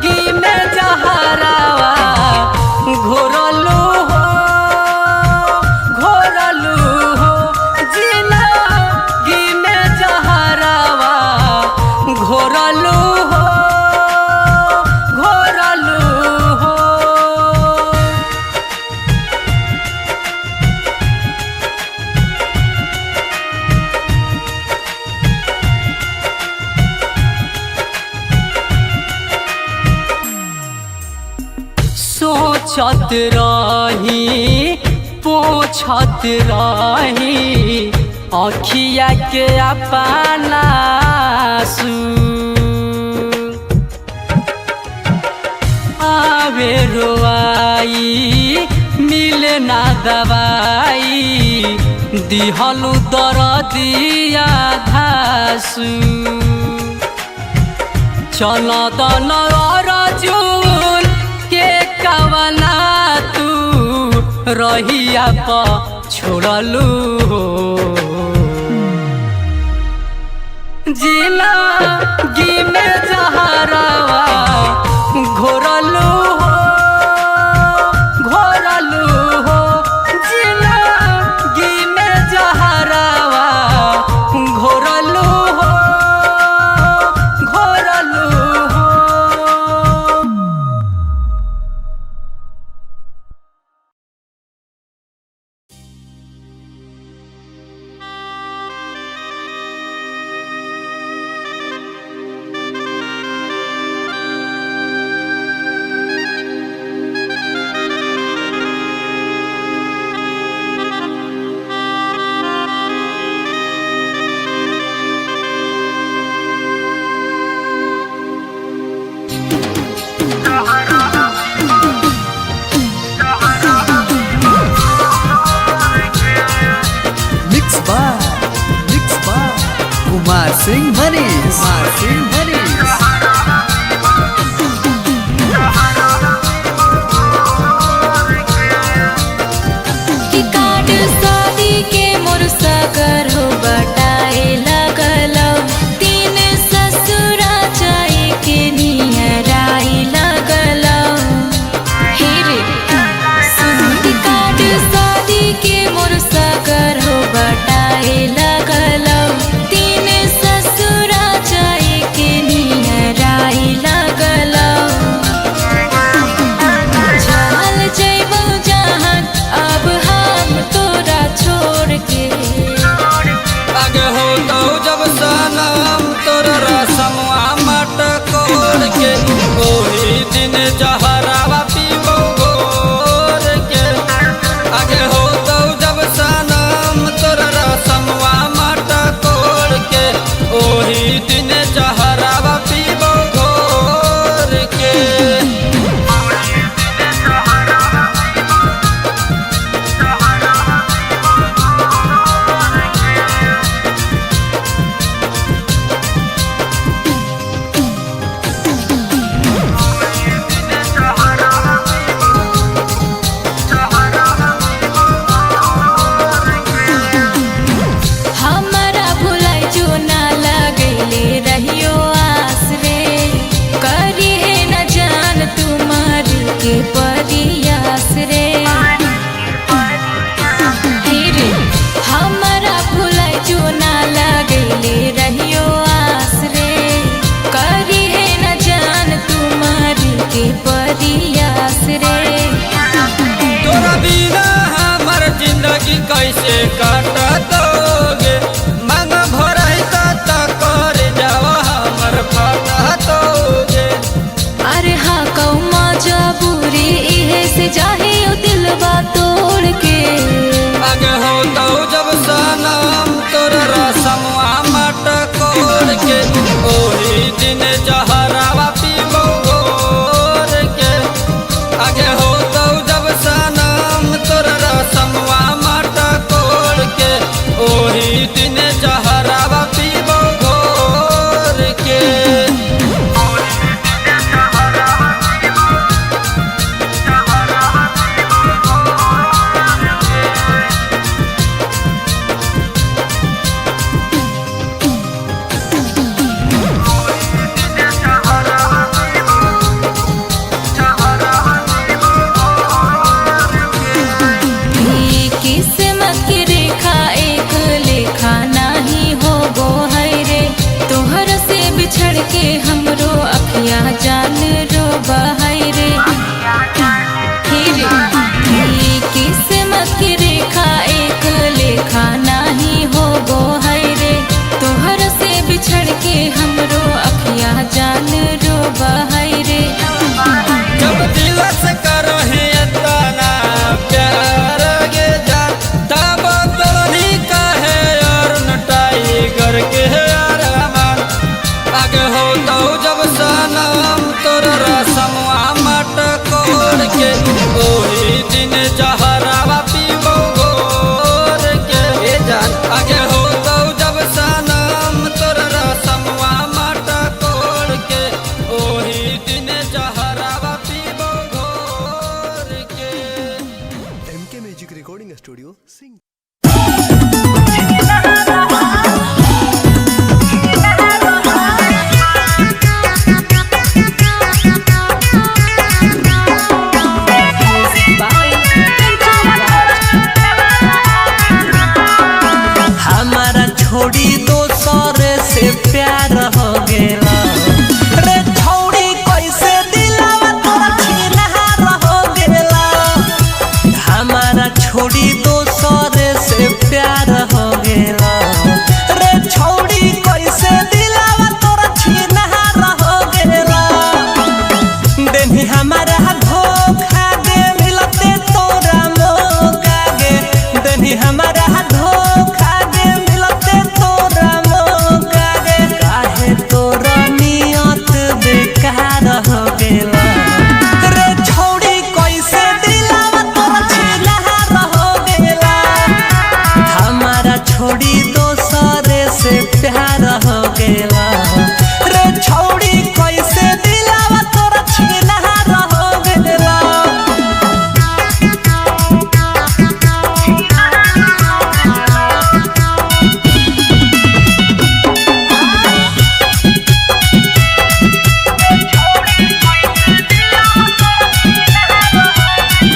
गी में जहरावा घोरलू हो जीना गी में जहरावा घोरलू हो सोचत रही पोछत रही अखिया के अपना सू आवे रोआई मिले ना दवाई दिहलु दरदिया धासु चल दन रजूल के कवना तू रहिया प छोड़लू जिला गी में जहरावा घोरलू हो जिला गी में जहरावा घोरलू हो Mixed by Kumar Singh Manish. कि काट शादी के मोर सगर हो बटाए लगलौ तीन ससुरा जाए के निहराई लगलौ हे रे सुन कि काट शादी के मोर सगर हो बटाए लगलौ तीन ससुरा जाए के निहराई लगलौ चल जइबौ जहान अब हम तोरा छोड़ के आगे हो तो जब सनम तोर रसमवा मटकोर के ओही दिन जहरावा पीबो घोर के आगे हो तो जब सनम तोर रसमवा मटकोर के ओही दिन जहरावा पीबो घोर के हमरा भुलाई जो ना लगैले रहियो आस रे करी है न जान तुम्हार के परियास रे हे रे हमरा भुलाई जो ना लगैले रहियो आस रे करी है न जान तुम्हार के परियास रे तोरा बिना हमर जिंदगी कैसे काटतोगे मांग भरई त कर जावा हमर फटतोगे अरे हाँ कौमा जबूरी इहे से जाहे ओ दिलवा तोड़ के आगे हो तो जब सनम तोर रसमवा मटकोर के ओही दिन जहरावा पीबो घोर के आगे हो तो जब सनम तोर रसमवा मटकोर के ओही दिन जहरावा पीबो घोर के छोड़ी दोसर से प्यार हो गेला रे छौड़ी कैसे दिलावा तोरा छिनहार हो गेला हमारा छोड़ी दोसर से प्यार हो गेला रे छौड़ी कैसे दिलावा तोरा छिनहार हो गेला देनी हमारा धोखा दे मिलते तोरा मौका गे देनी हमारा धोखा दे मिलते तोरा मौका गे काहे तोरा नियत बेकार हो गेला रे छौड़ी कैसे दिलावा तोरा छिनहार हो गेला हमारा छोड़ी दोसर से प्यार हो गेला रे छौड़ी कैसे दिलावा तोरा छिनहार हो गेला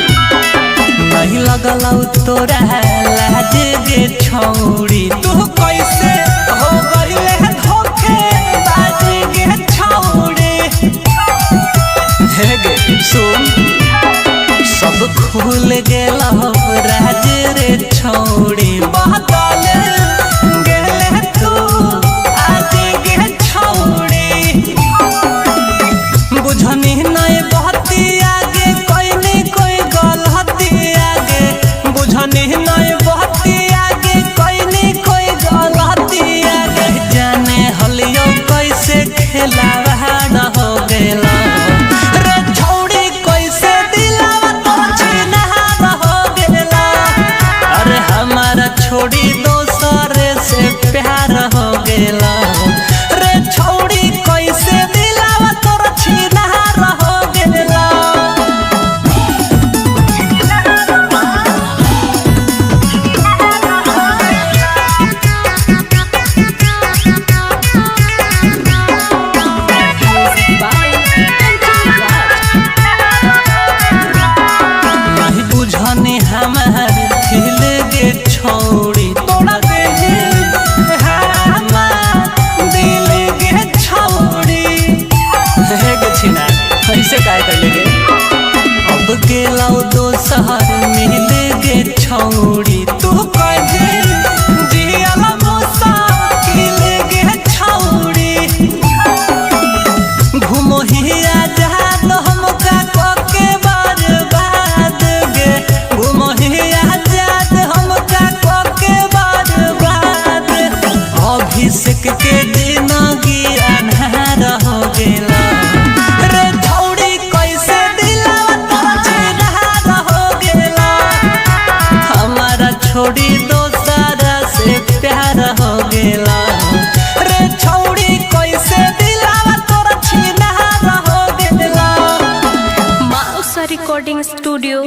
नहीं लगल तोरा लाज गे छौड़ी तू कैसे हो गइले धोखे बाज गे छौड़ी हे गे सुन सब खुल गेल राज रे छौड़ी बहकल गेले तू आज गे छौड़ी बुझनी नहीं बहती आगे कोई गलती आगे बुझनी नहीं बहती आगे कोई गलती आगे जाने हलियो कैसे खेलावा हो गेला रे छौड़ी कैसे दिलावा तोरा छिनहार हो गेला अरे हमारा छोड़ी दोसर से प्यार हो गेला रे छौड़ी कैसे दिलावा तोरा छिनहार हो गेला नहीं बुझनी हमार दिल गे छौड़ी तोड़ा दे हमार दिल गे छौड़ी हे गे छिना ऐसे काय कर गे अब गेलौ दोसर मिल गे छौड़ी तू कहे जियल मुसाकिल गे छौड़ी घूमो ही आजाद हमका कोके बर्बाद गे घूमो ही आजाद हमका कोके बर्बाद अभिषेक के जिंदगी अन्हार हो गेला रे छौड़ी कैसे दिलावा तोरा छिनहार हो गेला हमारा छोड़ी दोसर से प्यार हो गेला रे छौड़ी कैसे दिलावा तोरा छिनहार हो गेला माउसा recording studio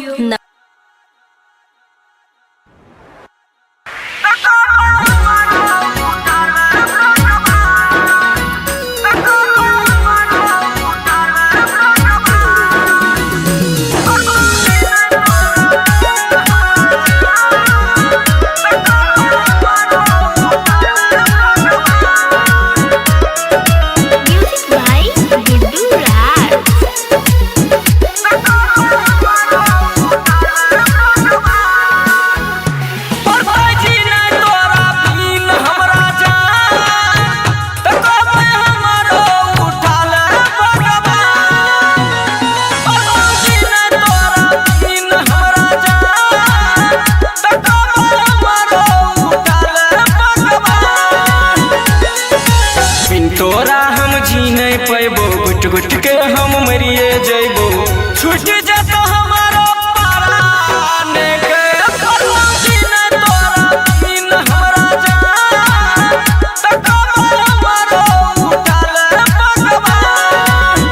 Music by Guddu Raj. तोरा हम जी नहीं पैबो गुट गुट के हम मरिए जैबो छूट जतो हमारो पराने के जी नहीं तोरा बिन हमरा जान तको हमारो उठाल भगवान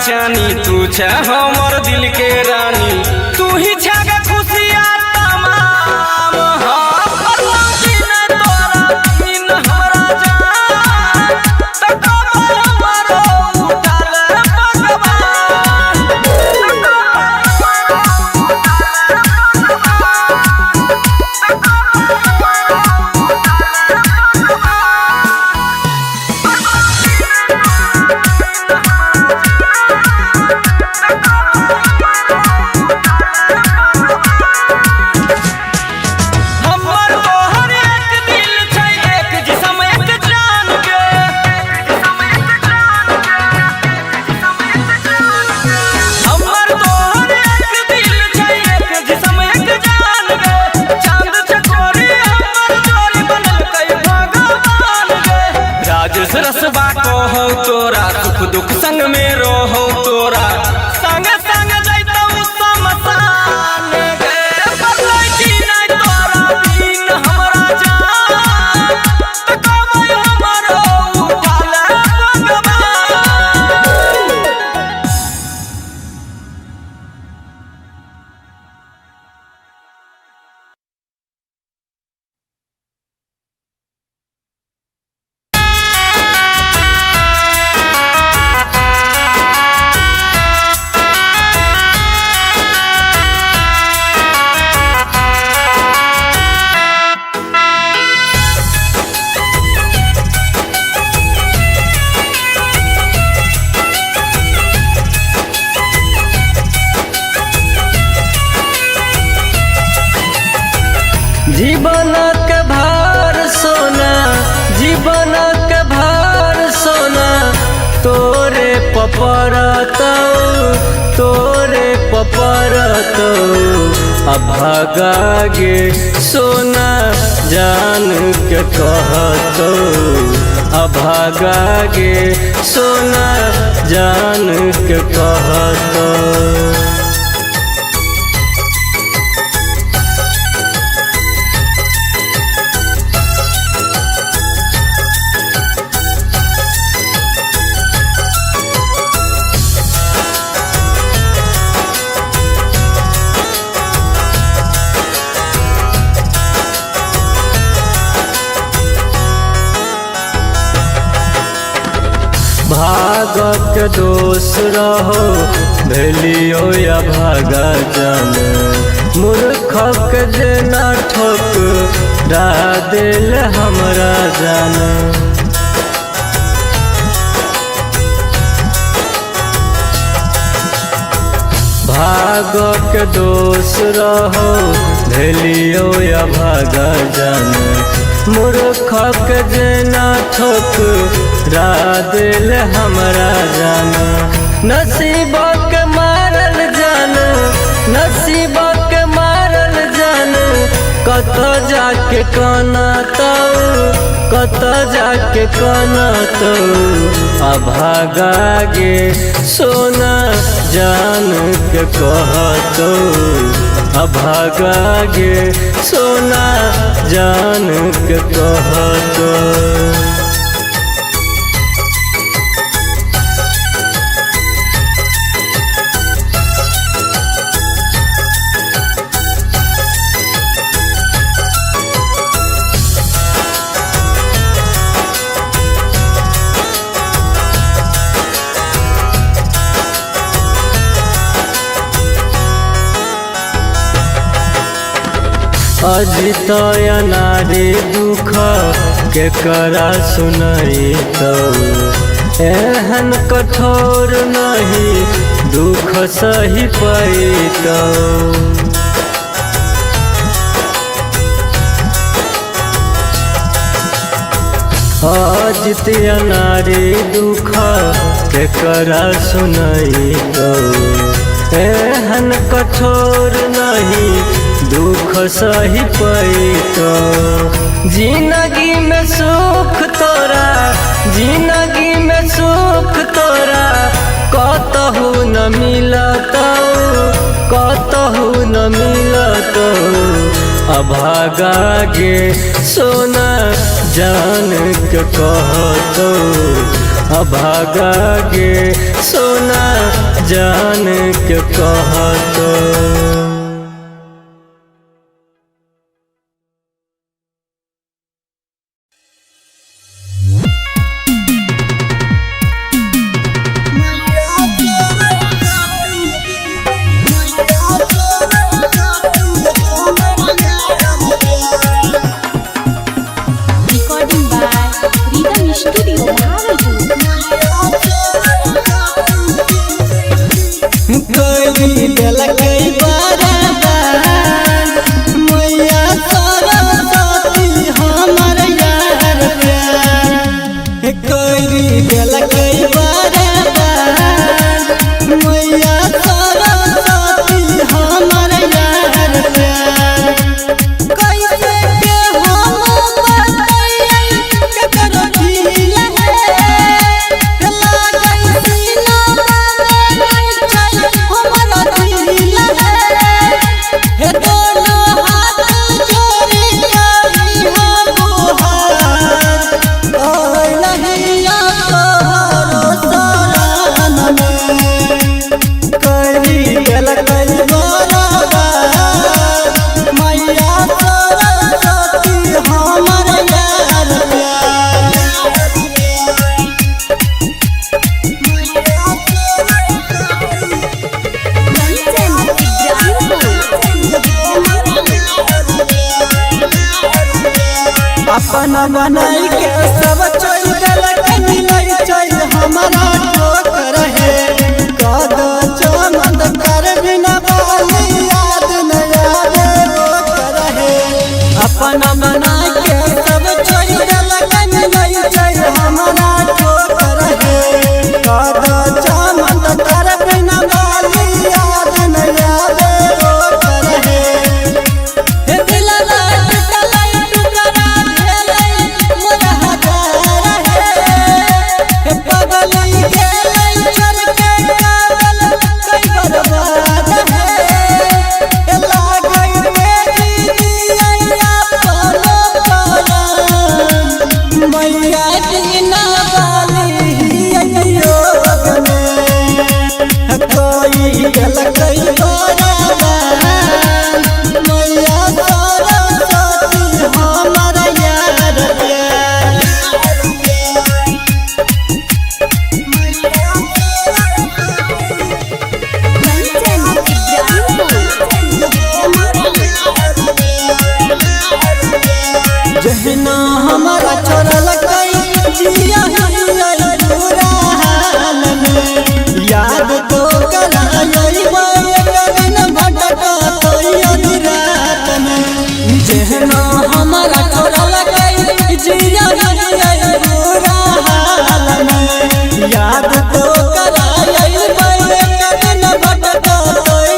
चानी तू छे हमर दिल के रानी तू ही छेगा खुशियाँ तमाम हाँ दिन तोरा दिन हमरा जान तक हमारो उठल रसबा कहो तोरा सुख दुख संग में रहो तोरा संग संग जैतौ समसान गे बदलै छी नै तोरा दिन हमरा जान त कबै हमरो उठल भगवान जीवनक भार सोना जीवनक भार सोना तोरे पपरतौ तोरे पपरतौ अभागा गे सोना जान के कहतौ अभागा गे सोना जान के कहतौ भागक दोष रहो भेलियो या भागा जान मूर्खक जेना ठोक दिल हमरा जान भागक दोष रहो भेलियो या भागा जान मूर्खक जेना ठोक दिल हमरा जान नसीबक मारल जान नसीबक मारल जान कत जाके कनतौ कत जाके कनतौ अभागा गे सोना जान के कहतौ अभागा गे सोना जान के कहतौ अजित नारी दुख के करा सुनैतौ एहन कठोर नहीं दुख सही पैतौ अजित नारी दुख के करा सुनैतौ एहन कठोर नहीं दुख सही पैतो जिंदगी में सुख तोरा जिंदगी में सुख तोरा कतहु न मिलतौ कतहु न मिलतौ अभागा गे सोना जान के कहतौ अभागा गे सोना जान के कहतो। Recording by Rhythm Studio, Bhagalpur. कोई दिल कई बराबर मैया सरस्वती हमर यार प्यार। कोई दिल कई बराबर मैया सरस्वती हमर यार प्यार। कैसे के हम बतैयै केकरो दिल है लागै सीना में चल हमरा दिल है। हे दोनों हाथ जोड़ी करी हम गुहार ओय लहिया तोहरो शरण में करी दिल कई बराबर मैया सरस्वती हमर यार प्यार। अपना बनाई के सब चोई देलक मिलई चोई हमारा ठोकर है। कद चमत्कार बिना बाली याद न आवे ओकर है। अपना बनाई के सब चोई देलक मिलई चोई हमारा ठोकर है। कद चमत्कार बिना बाली याद न आवे ओकर है। हे दिलला टुकलाई टुकरा भेलै मोर हजार है। हे पगली गेलै चल के कागल कई बर्बाद है। हे लागै मेरी दिया पालो पालन मैया बिना बाली योग में। कोई गल कई बराबर मैया सरस्वती हमर यार प्यार। जहना हमारा छोड़ल कई जिया हिया पूरा हाल में। याद तो कराई दिन भटका तोई रात में। जहना हमारा छोड़ल कई जिया हिया पूरा हाल में। याद तो कराई दिन भटका तोई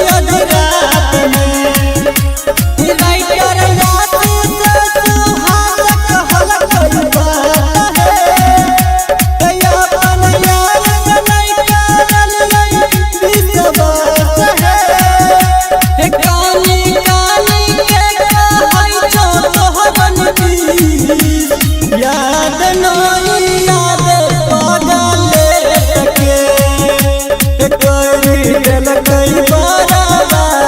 रात में। राइटर याद नहीं याद पागल के कोई दिल कई बराबर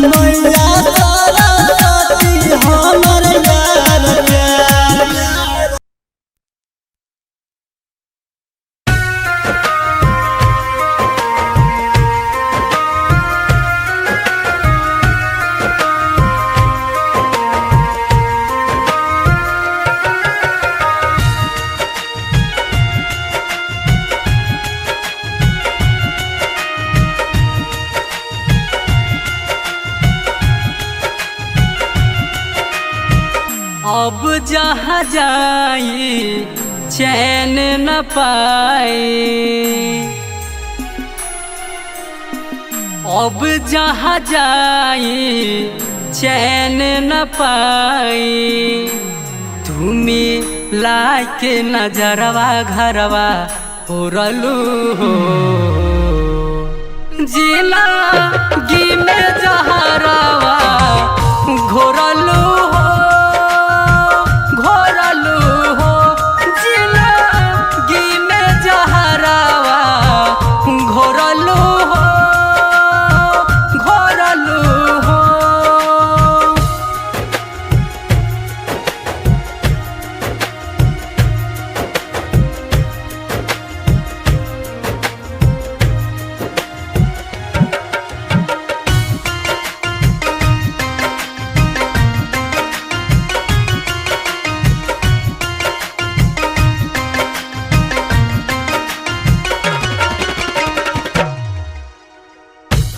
मैया सरस्वती हमर यार प्यार। अब जहाँ जाई चैन न पाई। अब जहाँ जाई चैन न पाई। तुम्हें लाके नजरवा घरवा उड़लू हो। जिला गी में जहरवा घोरलू हो जिला गी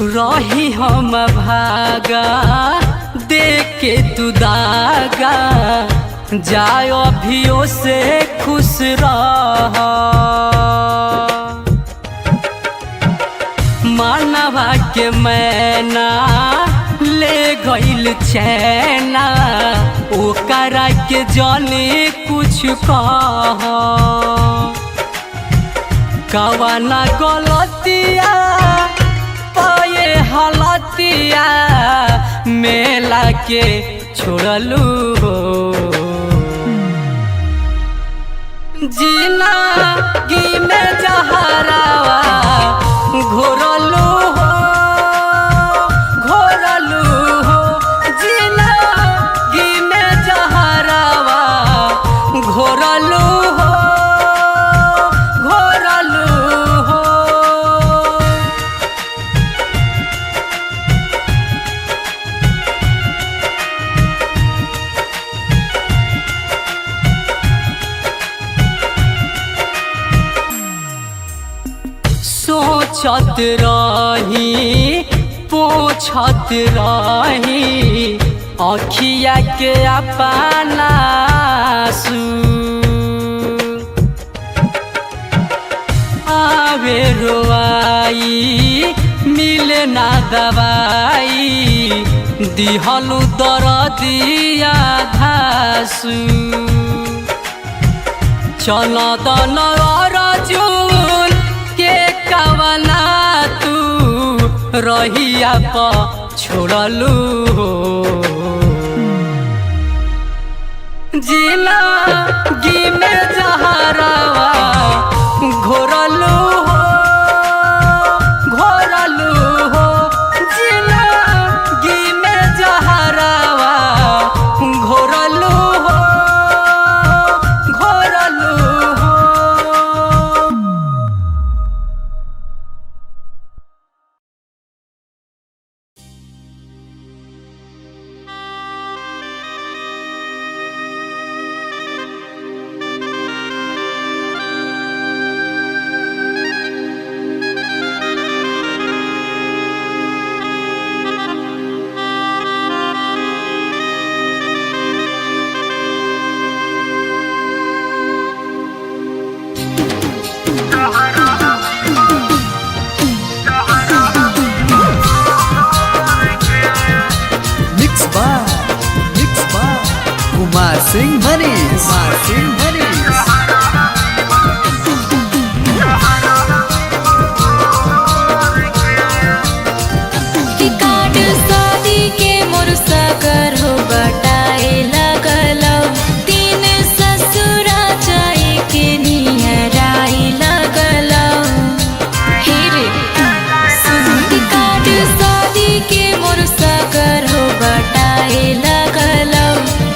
रही हम भागा देख के तू दागा जाए अभियो से खुश रह मानवा के मैना ले गइल चैना ओकरा के जाने कुछ कह कवना गलतिया पाए हलतिया मेला के छोड़लू हो जीना गी में जहरावा घोरलू हो जीना गी में जहरावा घोरलू हो सोचत रही पोछत रही अखिया के अपना आवे रोआई मिले ना दवाई दिहलु दरदिया धासु चल दन अर्जुन के कवना तू रहिया प छोड़लू हो जिला गी में जहरावा घोरलू हो जिला गी में जहरावा घोरलू हो कुमार सिंह मनीष कि कार्ड शादी के मोर सगर हो बटाए लगलौ तीन ससुरा जाए के निहराई लगलौ हे रे सुन कि कार्ड शादी के मोर सगर हो बटाए लगलौ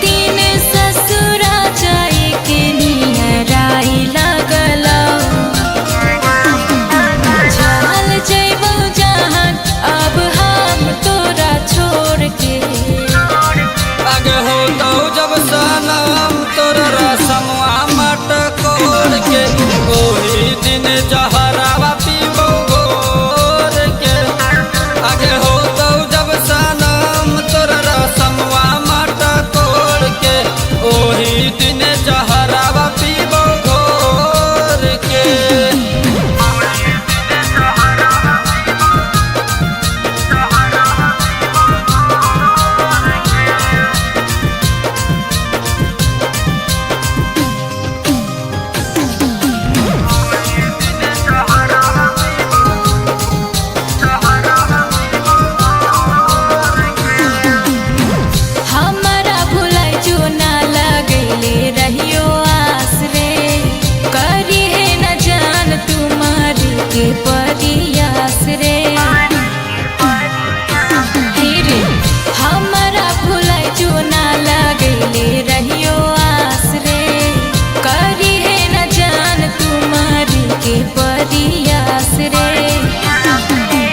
तीन ससुरा जाए के निहराई लगलौ चल जइबौ जहान अब हम तोरा छोड़ के आगे हो तो जब सनम तोरा रसमवा मटकोर के ओही दिन जहरावा पीबो गोर के आगे हो तो जब सनम तोरा रसमवा मटकोर के ओही दिन जहरावा पीबो गोर के हमरा भुलाई जो ना लगैले रहियो आस रे करी है न जान तुम्हारी के परियास रे हे रे हमरा भुलाई जो ना लगैले रहियो आस रे करी है न जान तुम्हारी के परियास रे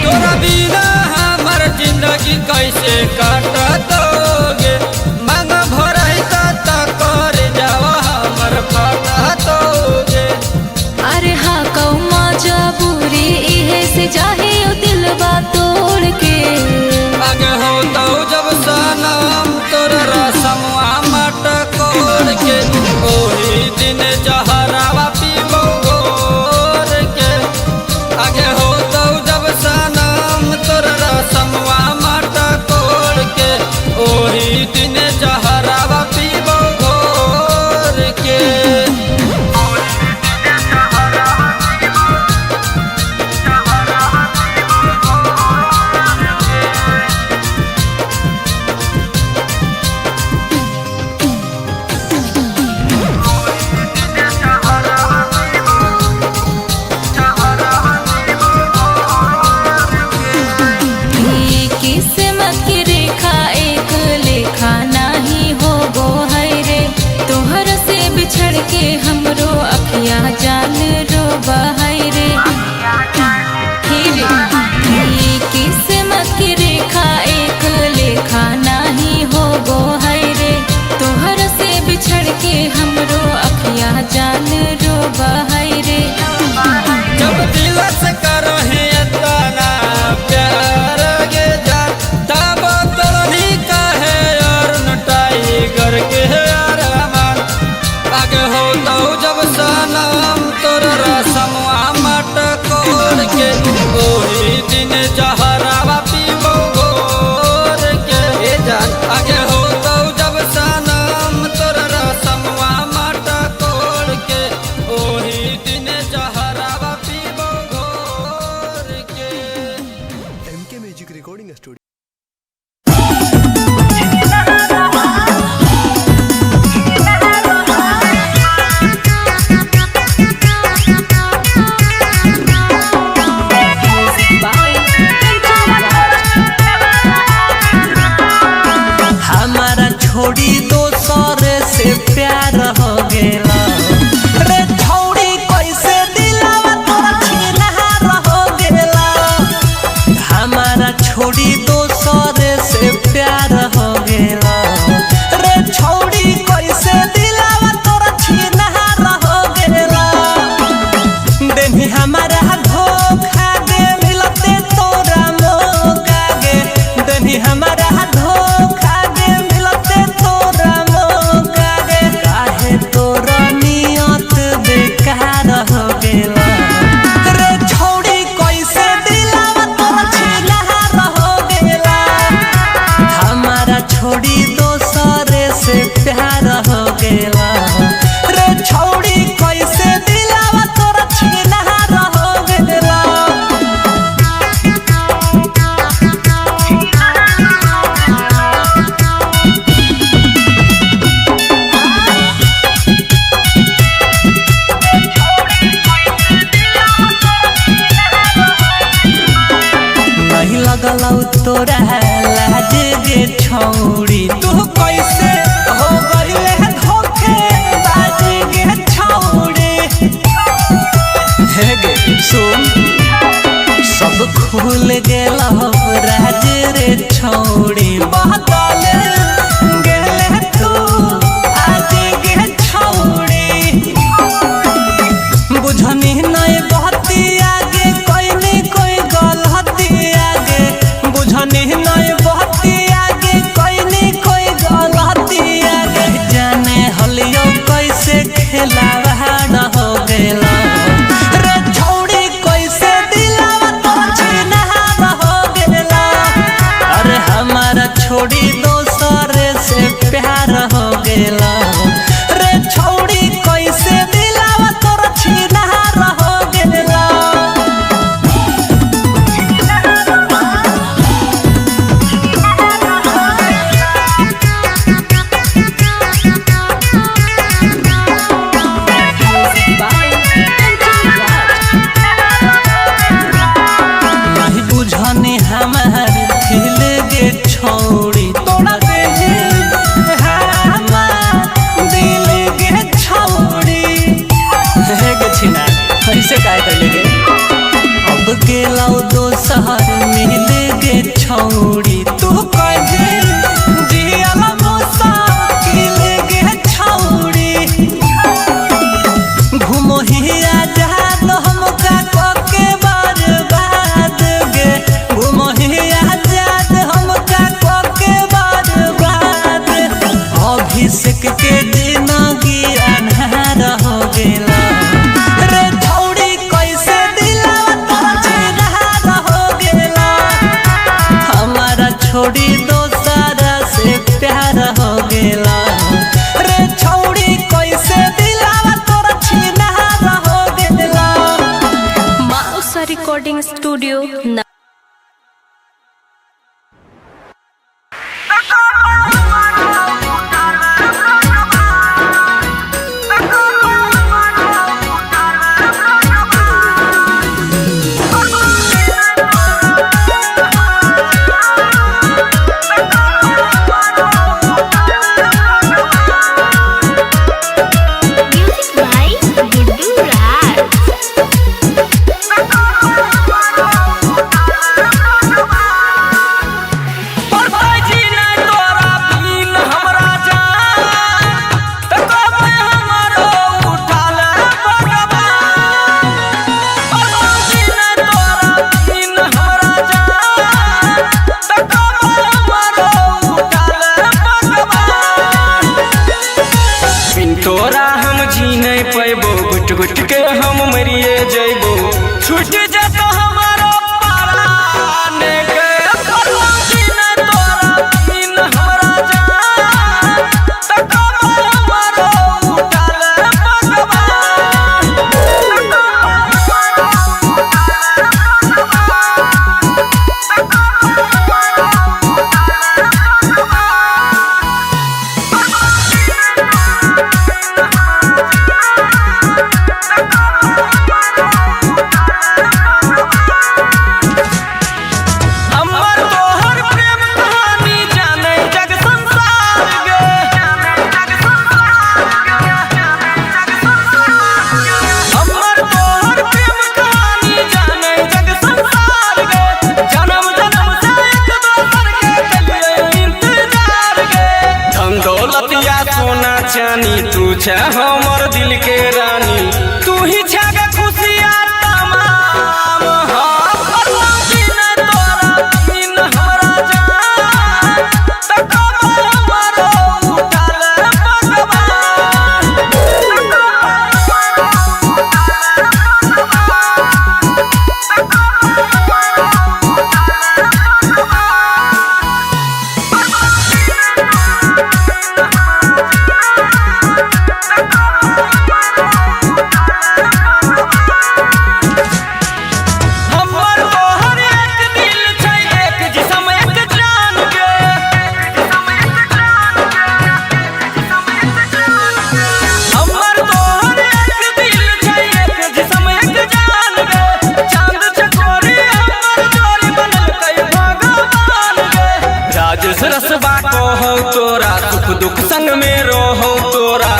तोरा बिना हमर जिंदगी कैसे काटतोगे मांग भरई त कर जावा हमर फटतोगे अरे हाँ कौ मजबूरी इहे से जाहे ओ दिलवा तोड़ के हमरो अखिया जान रो बहाई रे किस्मत की रेखा एक लेखा नहीं हो गो है रे तोहर से बिछड़ के हमरो अखिया जान रो बहाई रे जब दिल से करहे तना प्यार गे जा तब तोरनी कहे और नटाई करके अरमान आगे हो तो जब सनम तोर रसमवा मट कोड़ के ओही दिन जहरावा पीबो घोर के जान आगे हो तो जब सनम तोर रसमवा मट कोड़ के ओही दिन जहरावा पीबो घोर के MK Music Recording Studio. हमारा छोड़ी दोसर से प्यार हो गेला रे छोड़ी कैसे दिलावा तोरा छिनहार हो गेला हमारा छोड़ी दोसर से प्यार हो गेला रे छोड़ी कैसे दिलावा तोरा छिनहार हो गेला देनी हमारा धोखा दे मिलते तोरा मौका गे देनी हमारा धोखा दे मिलते तोरा मौका गे काहे तोरा नियत बेकार हो गेला रे छोड़ी कैसे दिलावा तोरा छिनहार हो गेला हमारा छोड़ी दोसर से प्यार हो गेला रे छोड़ी कैसे दिलावा तोरा छिनहार हो गेला नहीं लगलौ तोरा लाज गे छौड़ी तू कैसे हो गइले धोखे बाज गे छौड़ी हे गे सुन सब खुल गेल राज रे छौड़ी बहतल गेले तू आज गे छौड़ी बुझनी नहीं बहती आगे कोई नहीं कोई गलती आगे बुझनी नहीं बहती आगे कोई नहीं कोई गलती आगे जाने हलियो कैसे खेलावा हो गेला रे छोड़ी कैसे दिलावा तोरा छिनहार हो गेला अरे हमारा छोड़ी दोसर से प्यार हो गेला रे छोड़ी कैसे दिलावा तोरा छिनहार हो गेला नहीं बुझनी हमार दिल गे छोड़ी तोड़ा दे हमार दिल गे छोड़ी हे गे छिना कैसे काय कर लेगे अब गेलौ दोसर मिल गे छोड़ी तू कैसे जियाला मोसा किल गे छोड़ी घूमो ही आजाद हमका कोके बर्बाद गे घूमो ही आजाद हमका कोके बर्बाद अभिषेक के जिंदगी अन्हार हो गेला रे छोड़ी कैसे दिलावा तोरा छिनहार हो गेला हमारा छोड़ी दोसर से प्यार हो गेला रे छोड़ी कैसे दिलावा तोरा छिनहार हो गेला माउसा रिकॉर्डिंग स्टूडियो छूट जातो हमारो परान के परवाही न तोरा बिन हमरा जान त कमल हमारो उठल हमर तोहर प्रेम कहानी जाने जग संसार गे हमर तोहर प्रेम कहानी जाने जग संसार गे जन्म जन्म से एक दोसर के कलिए इंतजार गे धन दौलतिया सोना चानी तू छे हमर दिल के रानी तू ही छे गे खुशियाँ तमाम हाँ परवाही न तोरा बिन हमरा जान त कमल हमारो उठल हमर तोहर एक दिल छै एक जिस्म एक जान गे हमर तोहर एक दिल छै एक जिस्म एक जान गे चांद चकोरी हमर जोड़ी बनल कई भगवान गे राजेश रसवा कहो तोरा सुख दुख संग में रहो तोरा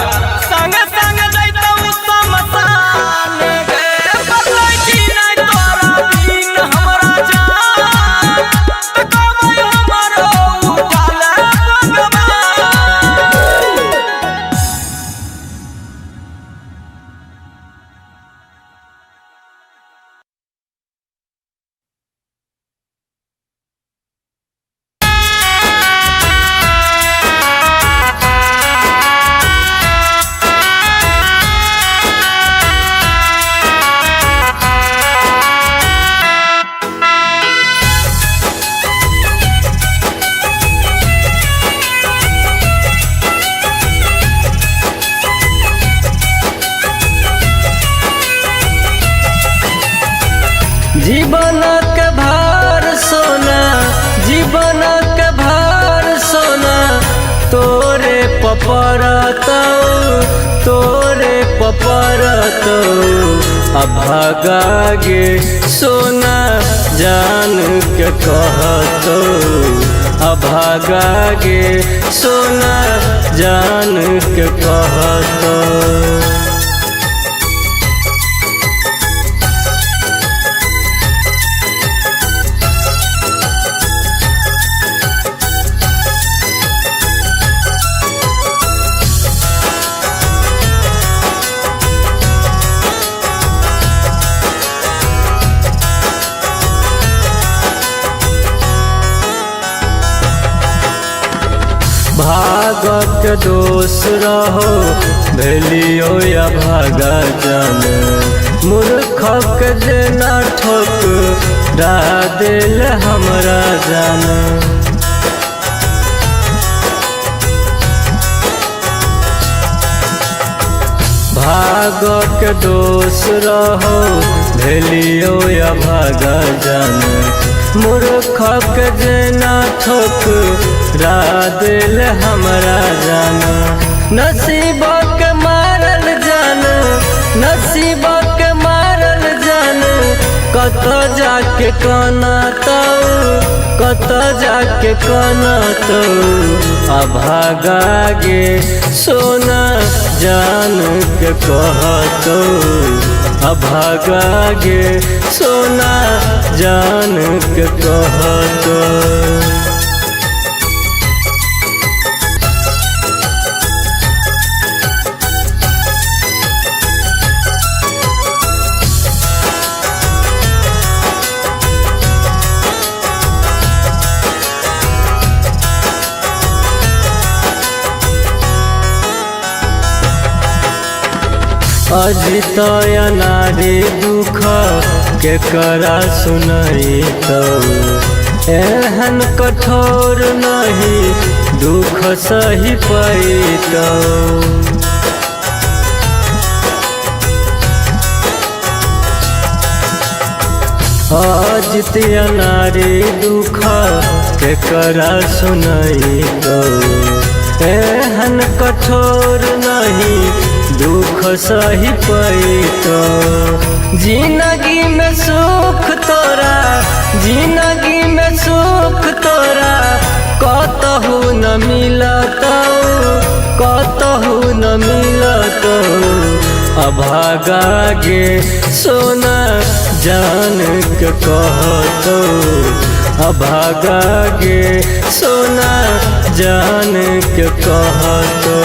संग संग जैतौ शमशान गे परवाही न तोरा बिन हमरा जान त कमल हमारो उठल भगवान जीवन के भार सोना जीवन के भार सोना तोरे पपरतौ तोरे पपरतौ अभागा गे सोना जान के कहतौ अभागा गे सोना जान के कहतौ भागक दोष रहो भेलियो या भागा जान मूर्खक जेना ठोक दिल हमरा जान भागक दोष रहो भेलियो या भागा जान मूर्खक जेना ठोक दिल हमरा जान नसीबक मारल जान नसीबक मारल जान कत जाके कनतौ कत जाके कनतौ अभागा गे सोना जान के कहतौ अभागा गे सोना जान के कहतौ अजितय नारी दुख केकरा सुनई तो एहन कठोर नहीं दुख सही पैतो। अजितय नारी दुख केकरा सुनई तो एहन कठोर नहीं दुख सही पैतो। जिंदगी में सुख तोरा जिंदगी में सुख तोरा कतहु न मिलतो कतहु न मिलतो। अभागा गे सोना जान के कहतो अभागा गे सोना जान के कहतो।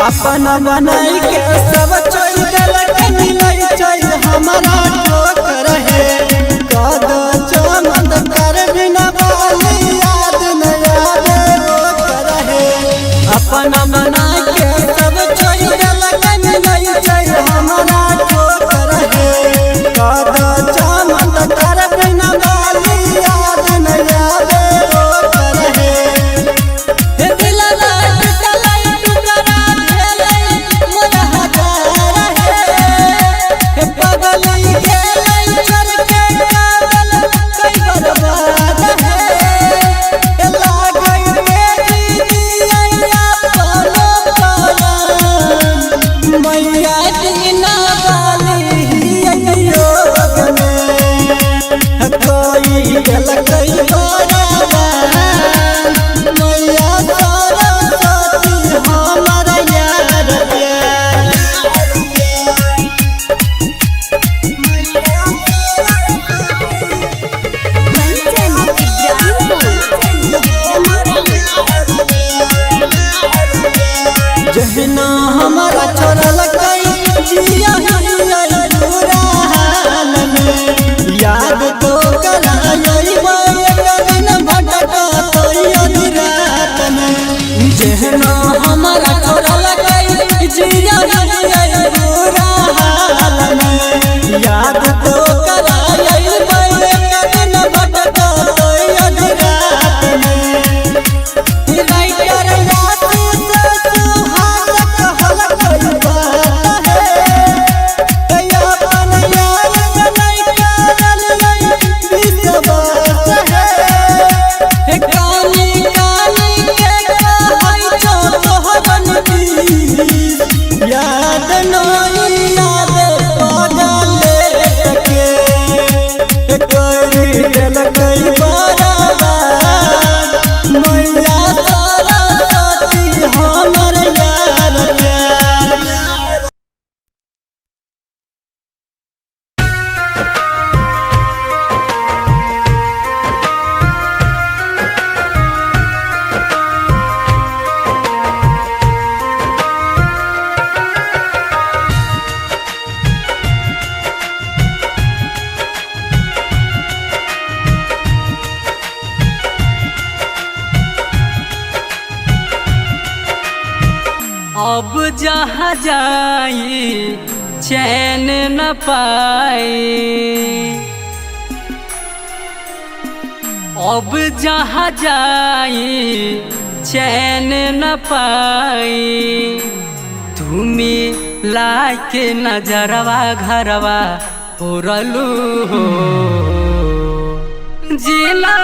अपना बनाई के सब चोई गलत मिलाई चोई हमारा ठोकर है। कद चमन कर बिना बाली याद न आवे वो कर है। अपना बनाई के सब चोई गलत मिलाई चोई हमारा ठोकर है। कद चमन कर बिना बाली याद न आवे वो कर है। जहना हमारा छोड़ल कई जिया पूरा हाल में याद तो कराई दिन भटक तो रात में। जहना हमारा छोड़ल कई जिया पूरा हाल में याद तो कराई दिन भटक तो रात में। याद नहीं याद पागल के कोई दिल कई बार मैया सरस्वती हमर यार प्यार। जहाँ जाई चैन न पाई, अब जहाँ जाई चैन न पाई। तुम्हें लाके नजरवा घरवा उड़लू हो जिला